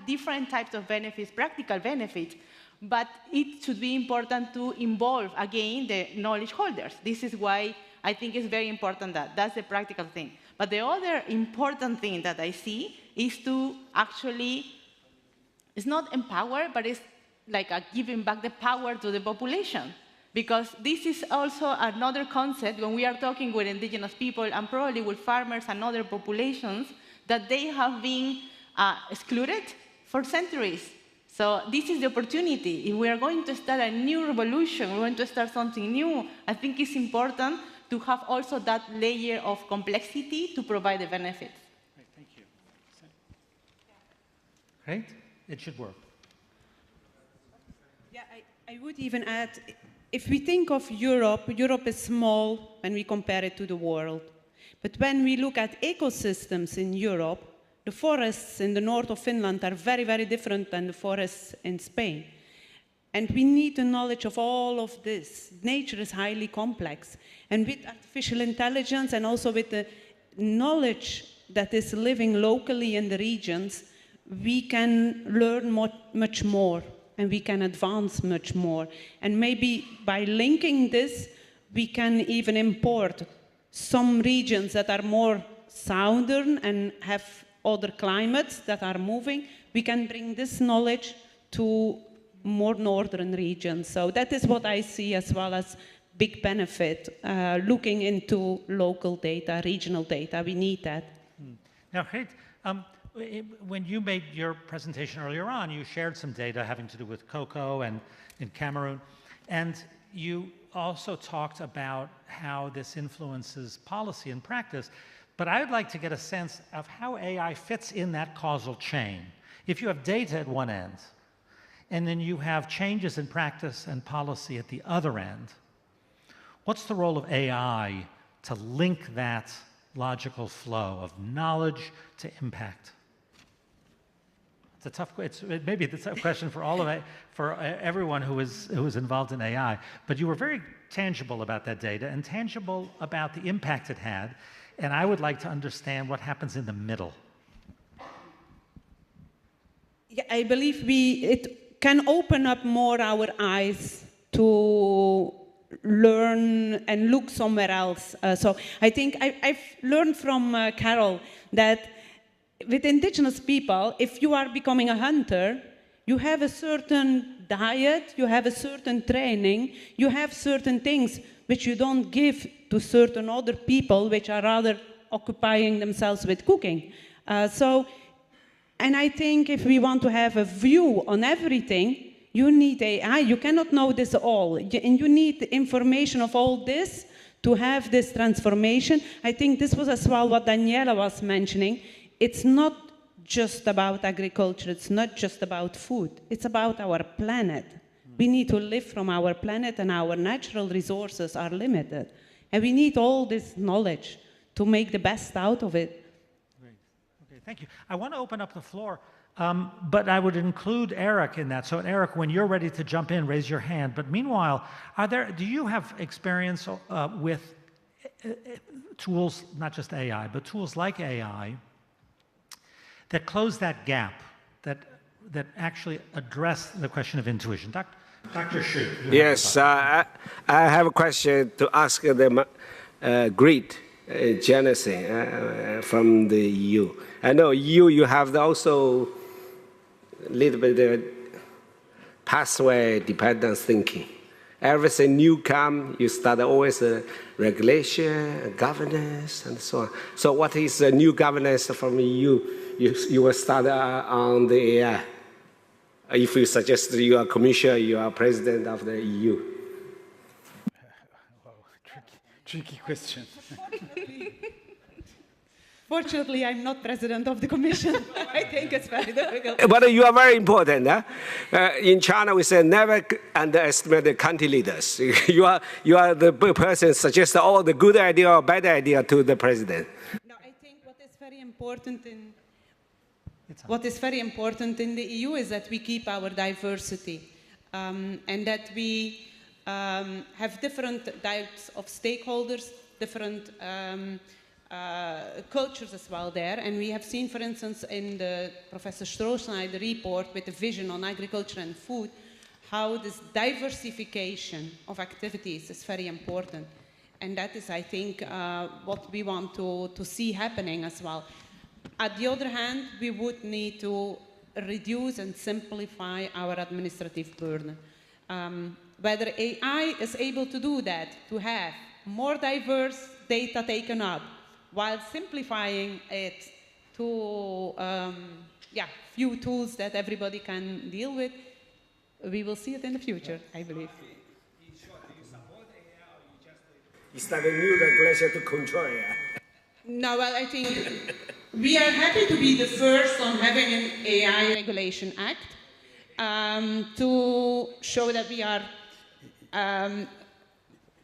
different types of benefits, practical benefits, but it should be important to involve, again, the knowledge holders. This is why I think it's very important that's the practical thing. But the other important thing that I see is to actually, it's not empower, but it's like giving back the power to the population. Because this is also another concept when we are talking with indigenous people and probably with farmers and other populations that they have been excluded for centuries. So this is the opportunity. If we are going to start a new revolution, we're going to start something new, I think it's important to have also that layer of complexity to provide the benefits. Great, thank you. Great, it should work. Yeah, I would even add, if we think of Europe, Europe is small when we compare it to the world. But when we look at ecosystems in Europe, the forests in the north of Finland are very, very different than the forests in Spain. And we need the knowledge of all of this. Nature is highly complex. And with artificial intelligence and also with the knowledge that is living locally in the regions, we can learn much more and we can advance much more. And maybe by linking this, we can even import some regions that are more southern and have other climates that are moving. We can bring this knowledge to more northern regions. So that is what I see as well as big benefit, looking into local data, regional data. We need that. Now, great. When you made your presentation earlier on, you shared some data having to do with cocoa and in Cameroon. And you also talked about how this influences policy and practice. But I would like to get a sense of how AI fits in that causal chain. If you have data at one end, and then you have changes in practice and policy at the other end, what's the role of AI to link that logical flow of knowledge to impact? It's a tough. Maybe it's a tough question for for everyone who is involved in AI. But you were very tangible about that data and tangible about the impact it had. And I would like to understand what happens in the middle. Yeah, I believe it can open up more our eyes to learn and look somewhere else. So I think I've learned from Carol that with indigenous people, if you are becoming a hunter, you have a certain diet, you have a certain training, you have certain things which you don't give to certain other people which are rather occupying themselves with cooking. And I think if we want to have a view on everything, you need AI. You cannot know this all. And you need the information of all this to have this transformation. I think this was as well what Daniela was mentioning. It's not just about agriculture. It's not just about food. It's about our planet. We need to live from our planet, and our natural resources are limited. And we need all this knowledge to make the best out of it. Great. Thank you. I want to open up the floor, but I would include Eric in that. So Eric, when you're ready to jump in, raise your hand. But meanwhile, do you have experience with tools, not just AI, but tools like AI that close that gap, that actually address the question of intuition? Dr. Xu. Yes, I have a question to ask the great Janice from the EU. I know EU, you have also a little bit pathway dependence thinking. Everything new come, you start always regulation, governance, and so on. So what is the new governance from EU? You will start on the AI. If you suggest you are commissioner, you are president of the EU. Wow, tricky question. Fortunately, I'm not president of the commission. I think it's very difficult. But you are very important. In China, we say never underestimate the country leaders. You are the person suggest all the good idea or bad idea to the president. No, I think what is very important in the EU is that we keep our diversity and that we have different types of stakeholders, different cultures as well there. And we have seen, for instance, in the Professor Strohschneider report with the vision on agriculture and food, how this diversification of activities is very important. And that is, I think, what we want to see happening as well. On the other hand, we would need to reduce and simplify our administrative burden. Whether AI is able to do that, to have more diverse data taken up, while simplifying it to few tools that everybody can deal with, we will see it in the future, I believe. In short, do you support AI or you just... Is that a new regulation to control AI? No, well, I think we are happy to be the first on having an AI Regulation Act to show that we are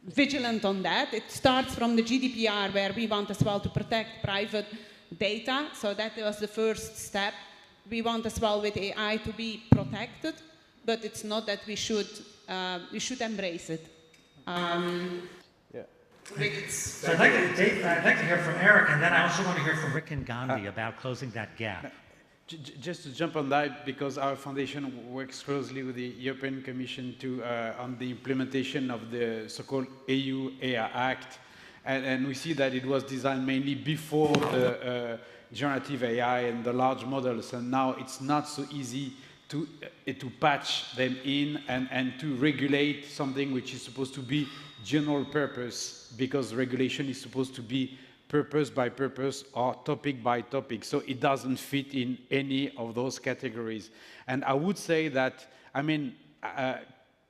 vigilant on that. It starts from the GDPR, where we want as well to protect private data. So that was the first step. We want as well with AI to be protected, but it's not that we should embrace it. So I'd like to hear from Eric, and then I also want to hear from Rick and Gandhi about closing that gap. Just to jump on that, because our foundation works closely with the European Commission on the implementation of the so-called EU AI Act, and we see that it was designed mainly before the generative AI and the large models, and now it's not so easy to patch them in and to regulate something which is supposed to be general purpose, because regulation is supposed to be purpose by purpose or topic by topic. So it doesn't fit in any of those categories. And I would say that, I mean,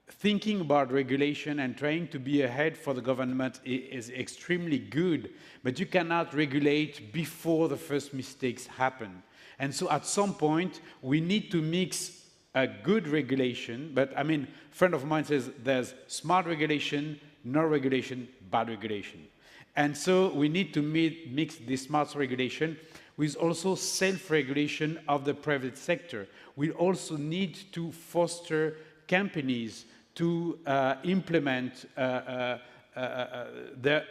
thinking about regulation and trying to be ahead for the government is extremely good, but you cannot regulate before the first mistakes happen. And so at some point, we need to mix a good regulation, but I mean, a friend of mine says there's smart regulation, no regulation, bad regulation. And so we need to mix this smart regulation with also self-regulation of the private sector. We also need to foster companies to implement their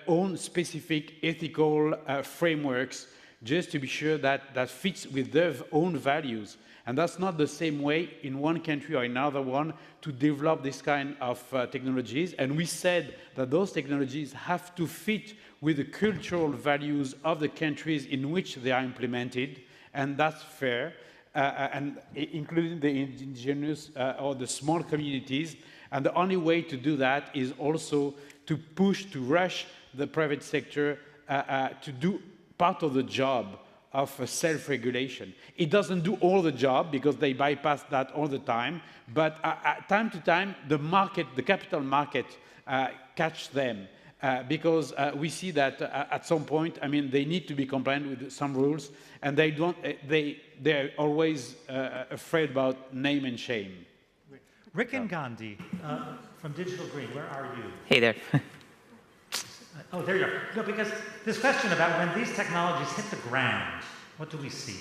own specific ethical frameworks, just to be sure that that fits with their own values. And that's not the same way in one country or another one to develop this kind of technologies. And we said that those technologies have to fit with the cultural values of the countries in which they are implemented, and that's fair, and including the indigenous or the small communities. And the only way to do that is also to push, to rush the private sector to do part of the job of self-regulation. It doesn't do all the job because they bypass that all the time, but time to time, the market, the capital market, catch them. Because we see that at some point, I mean, they need to be compliant with some rules, and they're always afraid about name and shame. Rick and Gandhi from Digital Green, where are you? Hey there. Oh, there you are. No, because this question about when these technologies hit the ground, What do we see?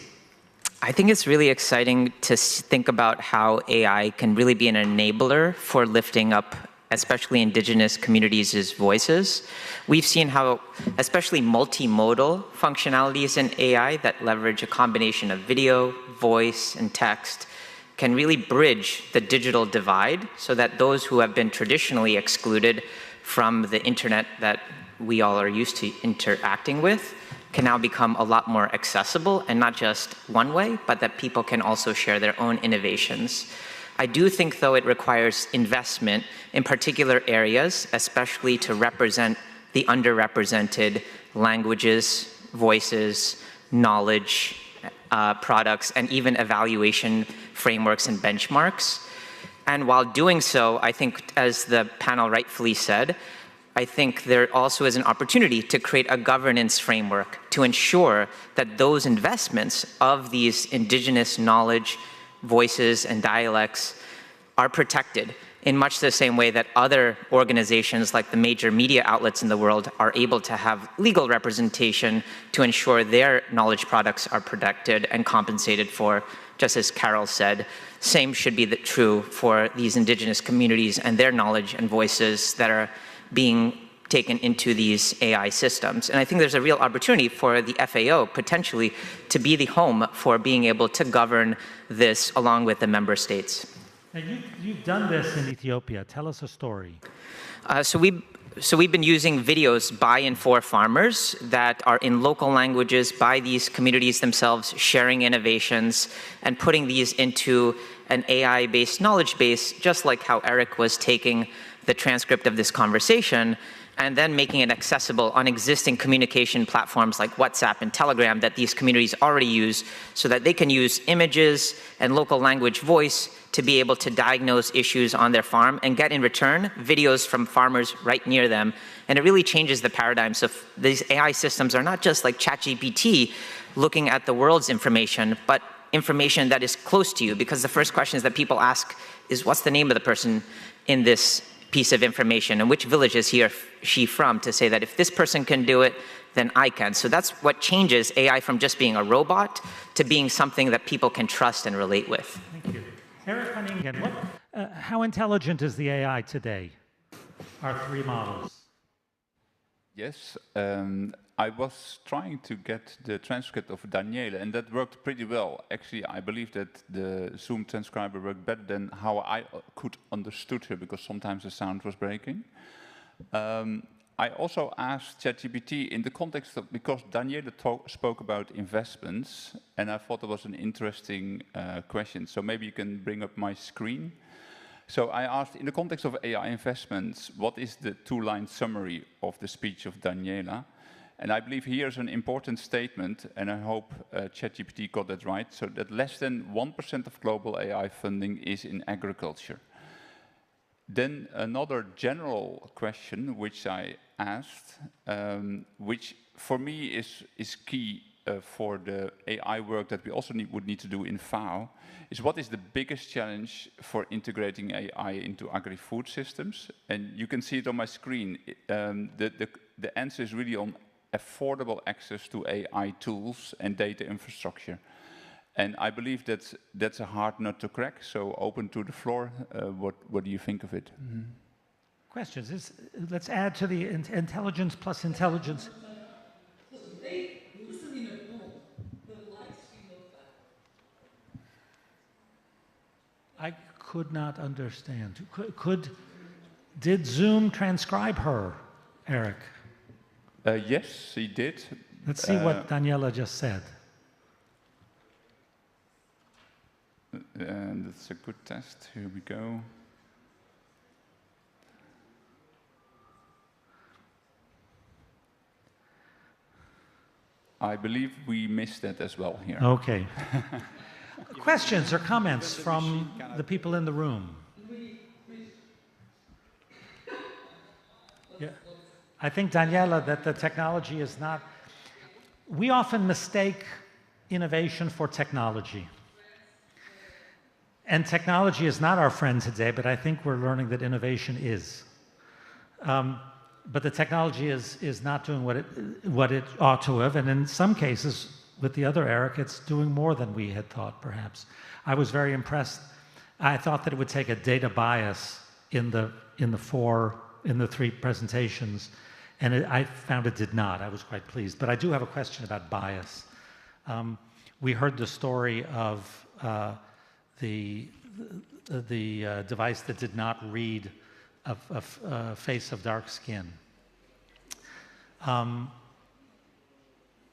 I think it's really exciting to think about how AI can really be an enabler for lifting up especially indigenous communities' voices. We've seen how, especially multimodal functionalities in AI that leverage a combination of video, voice, and text can really bridge the digital divide so that those who have been traditionally excluded from the internet that we all are used to interacting with can now become a lot more accessible, and not just one way, but that people can also share their own innovations. I do think, though, it requires investment in particular areas, especially to represent the underrepresented languages, voices, knowledge, products, and even evaluation frameworks and benchmarks. And while doing so, I think, as the panel rightfully said, I think there also is an opportunity to create a governance framework to ensure that those investments of these indigenous knowledge, voices, and dialects are protected in much the same way that other organizations like the major media outlets in the world are able to have legal representation to ensure their knowledge products are protected and compensated for, just as Carol said. Same should be true for these indigenous communities and their knowledge and voices that are being taken into these AI systems. And I think there's a real opportunity for the FAO potentially to be the home for being able to govern this along with the member states. Now you've done this in Ethiopia. Tell us a story. So we've been using videos by and for farmers that are in local languages by these communities themselves, sharing innovations and putting these into an AI-based knowledge base, just like how Eric was taking the transcript of this conversation and then making it accessible on existing communication platforms like WhatsApp and Telegram that these communities already use, so that they can use images and local language voice to be able to diagnose issues on their farm and get in return videos from farmers right near them. And it really changes the paradigm. So these AI systems are not just like ChatGPT looking at the world's information, but information that is close to you, because the first questions that people ask is, what's the name of the person in this piece of information, and which village is he or she from, to say that if this person can do it, then I can. So that's what changes AI from just being a robot to being something that people can trust and relate with. Thank you. Eric Hunningen, how intelligent is the AI today? Our three models. Yes, I was trying to get the transcript of Daniele, and that worked pretty well. Actually, I believe that the Zoom transcriber worked better than how I could understood her, because sometimes the sound was breaking. I also asked ChatGPT in the context of, because Daniele spoke about investments, and I thought it was an interesting question. So maybe you can bring up my screen. So I asked, in the context of AI investments, what is the two-line summary of the speech of Daniela? And I believe here's an important statement, and I hope ChatGPT got that right, so that less than 1% of global AI funding is in agriculture. Then another general question which I asked, which for me is key for the AI work that we also would need to do in FAO, is what is the biggest challenge for integrating AI into agri-food systems? And you can see it on my screen. The answer is really on affordable access to AI tools and data infrastructure. And I believe that's a hard nut to crack, so open to the floor. What do you think of it? Mm-hmm. Questions? Let's add to the intelligence plus intelligence. I could not understand. Did Zoom transcribe her, Eric? Yes, he did. Let's see what Daniela just said. And it's a good test. Here we go. I believe we missed that as well here. Okay. Questions or comments from the people in the room? Yeah. I think, Daniela, that the technology is not... We often mistake innovation for technology. And technology is not our friend today, but I think we're learning that innovation is. But the technology is not doing what it ought to have, and in some cases, with the other Eric, it's doing more than we had thought, perhaps. I was very impressed. I thought that it would take a data bias in the three presentations, and I found it did not. I was quite pleased. But I do have a question about bias. We heard the story of the device that did not read a face of dark skin.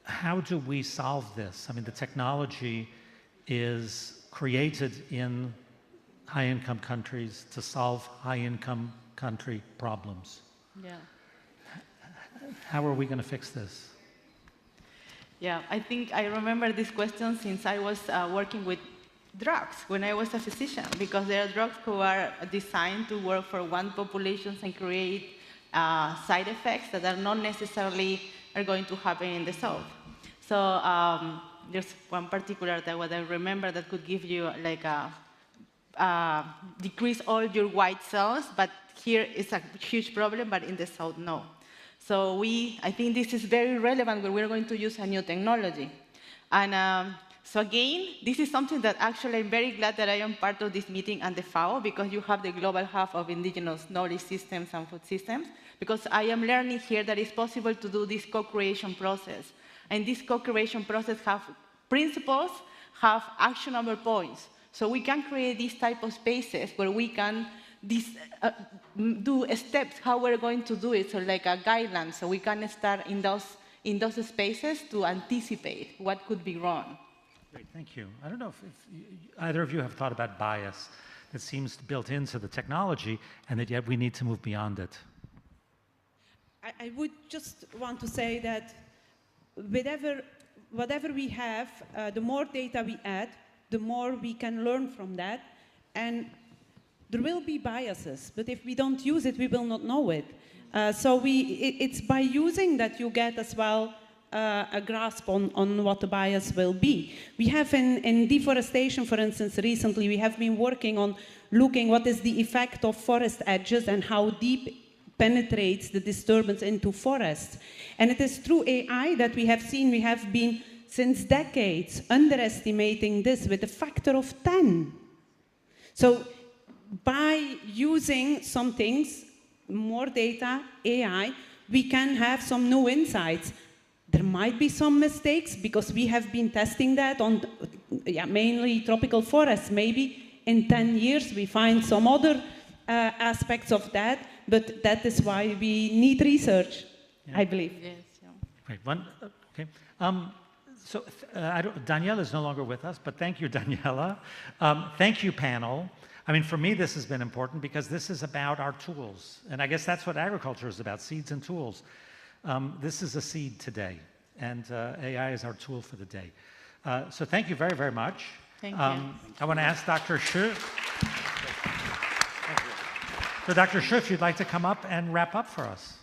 How do we solve this? I mean, the technology is created in high-income countries to solve high-income country problems. Yeah. How are we going to fix this? Yeah, I think I remember this question since I was working with drugs when I was a physician, because there are drugs who are designed to work for one population and create side effects that are not necessarily are going to happen in the south. So there's one particular that what I remember that could give you like decrease all your white cells, but here it's a huge problem, but in the south, no. So I think this is very relevant when we're going to use a new technology. And so again, this is something that actually I'm very glad that I am part of this meeting and the FAO, because you have the Global Hub of Indigenous Knowledge Systems and Food Systems, because I am learning here that it's possible to do this co-creation process. And this co-creation process have principles, have actionable points. So we can create these type of spaces where we can do steps how we're going to do it, so like a guideline, so we can start in those spaces to anticipate what could be wrong. Great, thank you. I don't know if either of you have thought about bias that seems built into the technology and that yet we need to move beyond it. I would just want to say that whatever we have, the more data we add, the more we can learn from that. And there will be biases, but if we don't use it, we will not know it. So it's by using that you get as well a grasp on what the bias will be. We have in deforestation, for instance, recently, we have been working on looking what is the effect of forest edges and how deep penetrates the disturbance into forests. And it is through AI that we have seen, we have been since decades underestimating this with a factor of 10. So by using some things, more data, AI, we can have some new insights. There might be some mistakes because we have been testing that on mainly tropical forests. Maybe in 10 years we find some other aspects of that, but that is why we need research, I believe. Yes, yeah. Great. Okay. So Daniela is no longer with us, but thank you, Daniela. Thank you, panel. I mean, for me, this has been important because this is about our tools. And I guess that's what agriculture is about, seeds and tools. This is a seed today, and AI is our tool for the day. So thank you very, very much. Thank you. I want to ask Dr. Xu. So Dr. Xu, if you'd like to come up and wrap up for us.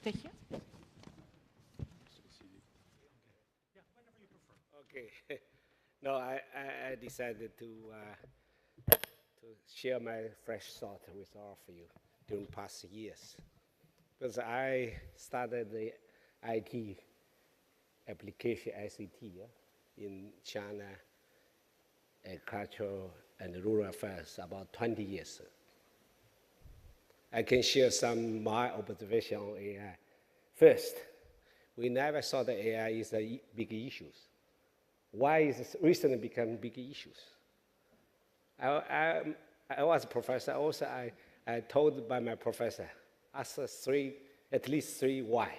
Stay here. Okay. No, I decided to share my fresh thought with all of you during the past years. Because I started the IT application, ICT, in China, agricultural and rural affairs about 20 years. I can share some my observation on AI. First, we never saw that AI is a big issue. Why is it recently become big issues? I was a professor. Also, I told by my professor, ask at least three why.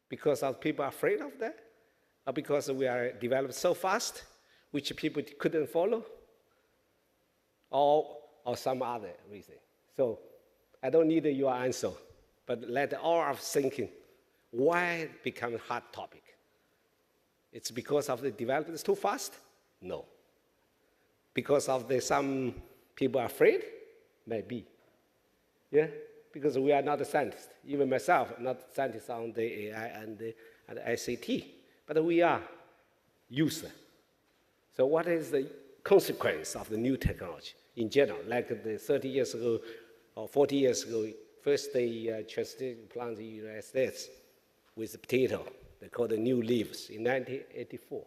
Because of people are afraid of that, or because we are developed so fast, which people couldn't follow, or some other reason. So I don't need your answer, but let all of thinking why it become a hot topic. It's because of the development is too fast? No. Because of some people are afraid? Maybe. Yeah? Because we are not a scientist. Even myself, I'm not a scientist on the AI and the ICT. But we are user. So what is the consequence of the new technology in general. Like the 30 years ago or 40 years ago, first they transplanted plants in the United States with the potato. They called the new leaves in 1984,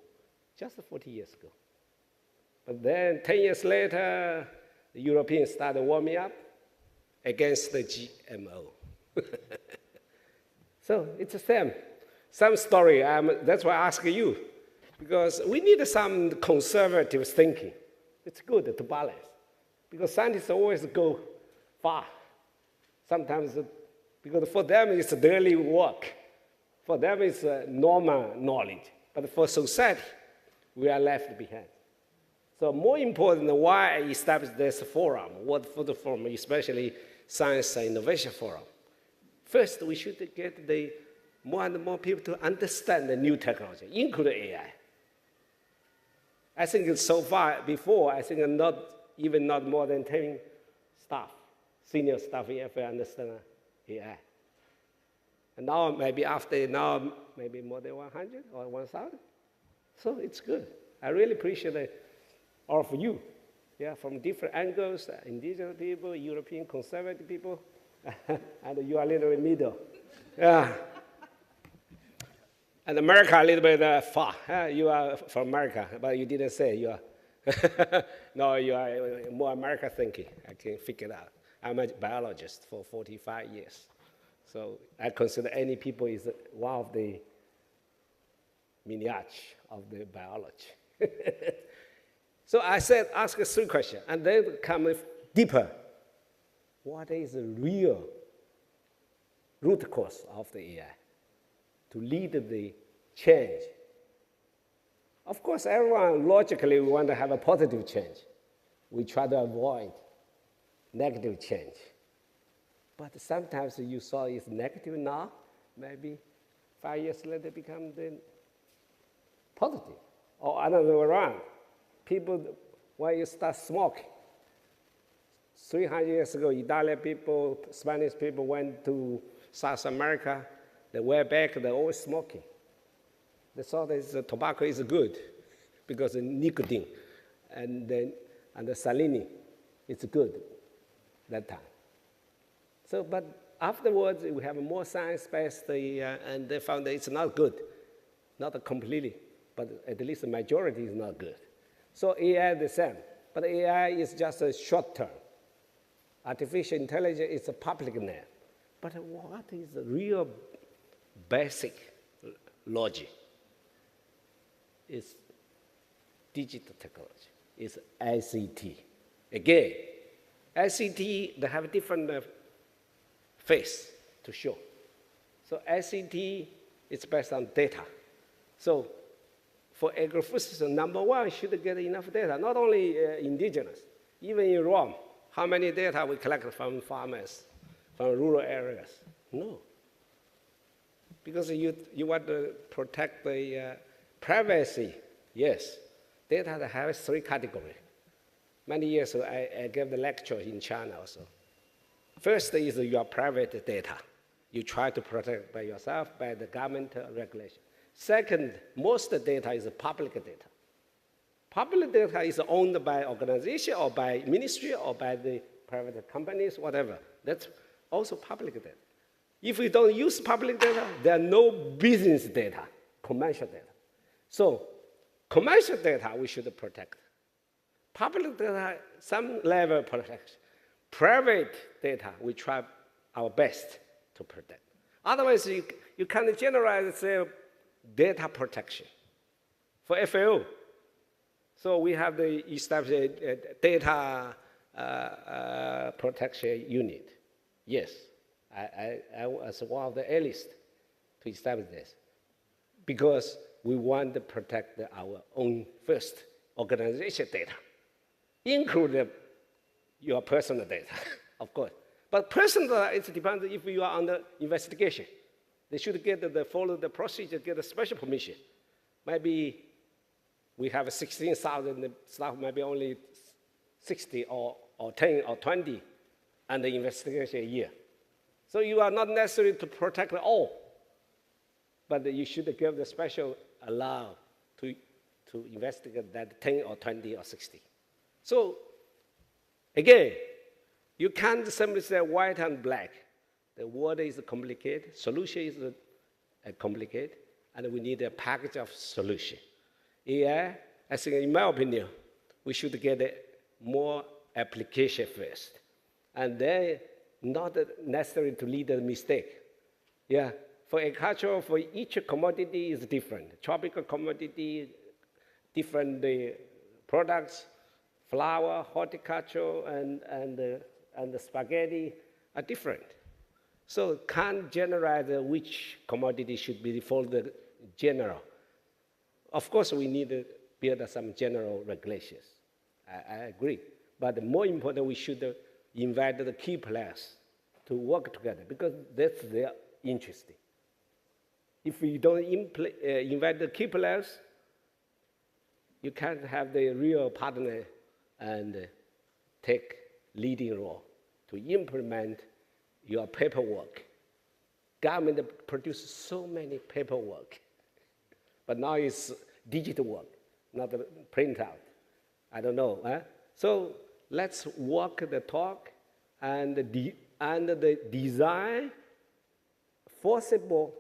just 40 years ago. But then 10 years later, the Europeans started warming up against the GMO. So it's the same. Some story, that's why I ask you, because we need some conservative thinking. It's good to balance, because scientists always go far. Sometimes, because for them it's daily work. For them it's normal knowledge. But for society, we are left behind. So more important, why I established this forum, what for the forum, especially Science and Innovation Forum. First, we should get more and more people to understand the new technology, including AI. I think so far, before, I think not more than 10 staff, senior staff in FA understand AI. And now, maybe maybe more than 100 or 1,000. So it's good. I really appreciate all of you, from different angles, indigenous people, European conservative people, and you are a little bit middle. Yeah. And America a little bit far. You are from America, but you didn't say you are. No, you are more America thinking. I can figure it out. I'm a biologist for 45 years. So I consider any people is one of the miniature of the biology. So I said, ask 3 questions, and then come deeper. What is the real root cause of the AI to lead the change? Of course, everyone logically we want to have a positive change. We try to avoid negative change. But sometimes you saw it's negative now, maybe 5 years later become then positive. Or another way around. People, when you start smoking, 300 years ago, Italian people, Spanish people went to South America. They went back, they're always smoking. They thought that tobacco is good because of nicotine and the saline, it's good that time. So, but afterwards, we have more science-based, and they found that it's not good. Not completely, but at least the majority is not good. So AI is the same, but AI is just a short term. Artificial intelligence is a public name. But what is the real basic logic? It's digital technology. It's ICT. Again, ICT, they have different face to show. So ICT is based on data. So for agrifood system, number one, should get enough data, not only indigenous, even in Rome. How many data we collect from farmers, from rural areas? No. Because you want to protect the privacy, yes. Data has 3 categories. Many years ago, I gave the lecture in China also. First is your private data. You try to protect by yourself, by the government regulation. Second, most data is public data. Public data is owned by organization or by ministry or by the private companies, whatever. That's also public data. If we don't use public data, there are no business data, commercial data. So commercial data we should protect. Public data, some level of protection. Private data, we try our best to protect. Otherwise, you can't generalize, say, data protection for FAO. So we have the established data protection unit. Yes, I was one of the earliest to establish this because we want to protect our own first organization data, including your personal data, of course. But personal data, it depends if you are under investigation. They should follow the procedure, get a special permission. Maybe we have 16,000 staff, maybe only 60 or 10 or 20 under investigation a year. So you are not necessary to protect all, but you should give the special allow to to investigate that 10 or 20 or 60. So again, you can't simply say white and black. The world is complicated, solution is complicated, and we need a package of solution. AI, I think in my opinion, we should get more application first, and then not necessary to lead a mistake. Yeah, for agriculture, for each commodity is different. Tropical commodity, different products, flour, horticulture, and the spaghetti are different. So can't generalize which commodity should be for the general. Of course, we need to build some general regulations. I agree. But more important, we should invite the key players to work together because that's their interest. If you don't invite the key players, you can't have the real partner and take leading role to implement your paperwork. Government produces so many paperwork, but now it's digital work, not a printout. I don't know. So let's walk the talk and the design forcible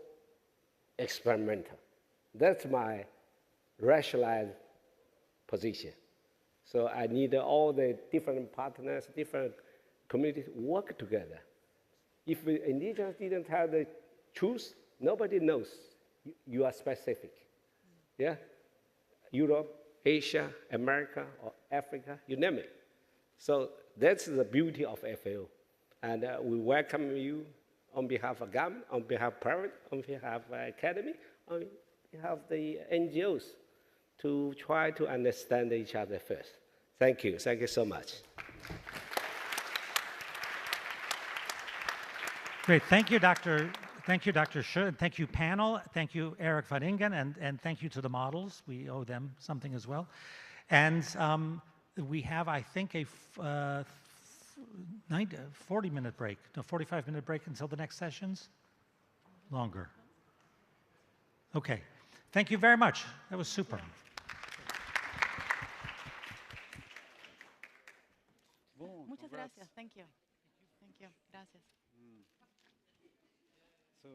experimental. That's my rationalized position. So I need all the different partners, different communities work together. If indigenous didn't have the truth, nobody knows you are specific. Yeah? Europe, Asia, America, or Africa, you name it. So that's the beauty of FAO. And we welcome you on behalf of government, on behalf of private, on behalf of academy, on behalf of the NGOs to try to understand each other first. Thank you. Thank you so much. Great. Thank you, Dr. Shi, and thank you, panel. Thank you, Eric van Ingen, and thank you to the models. We owe them something as well. And we have, I think, a 40-minute break, no, 45-minute break until the next sessions? Longer. Okay. Thank you very much. That was super. Muchas gracias. Thank you. Thank you. Gracias. So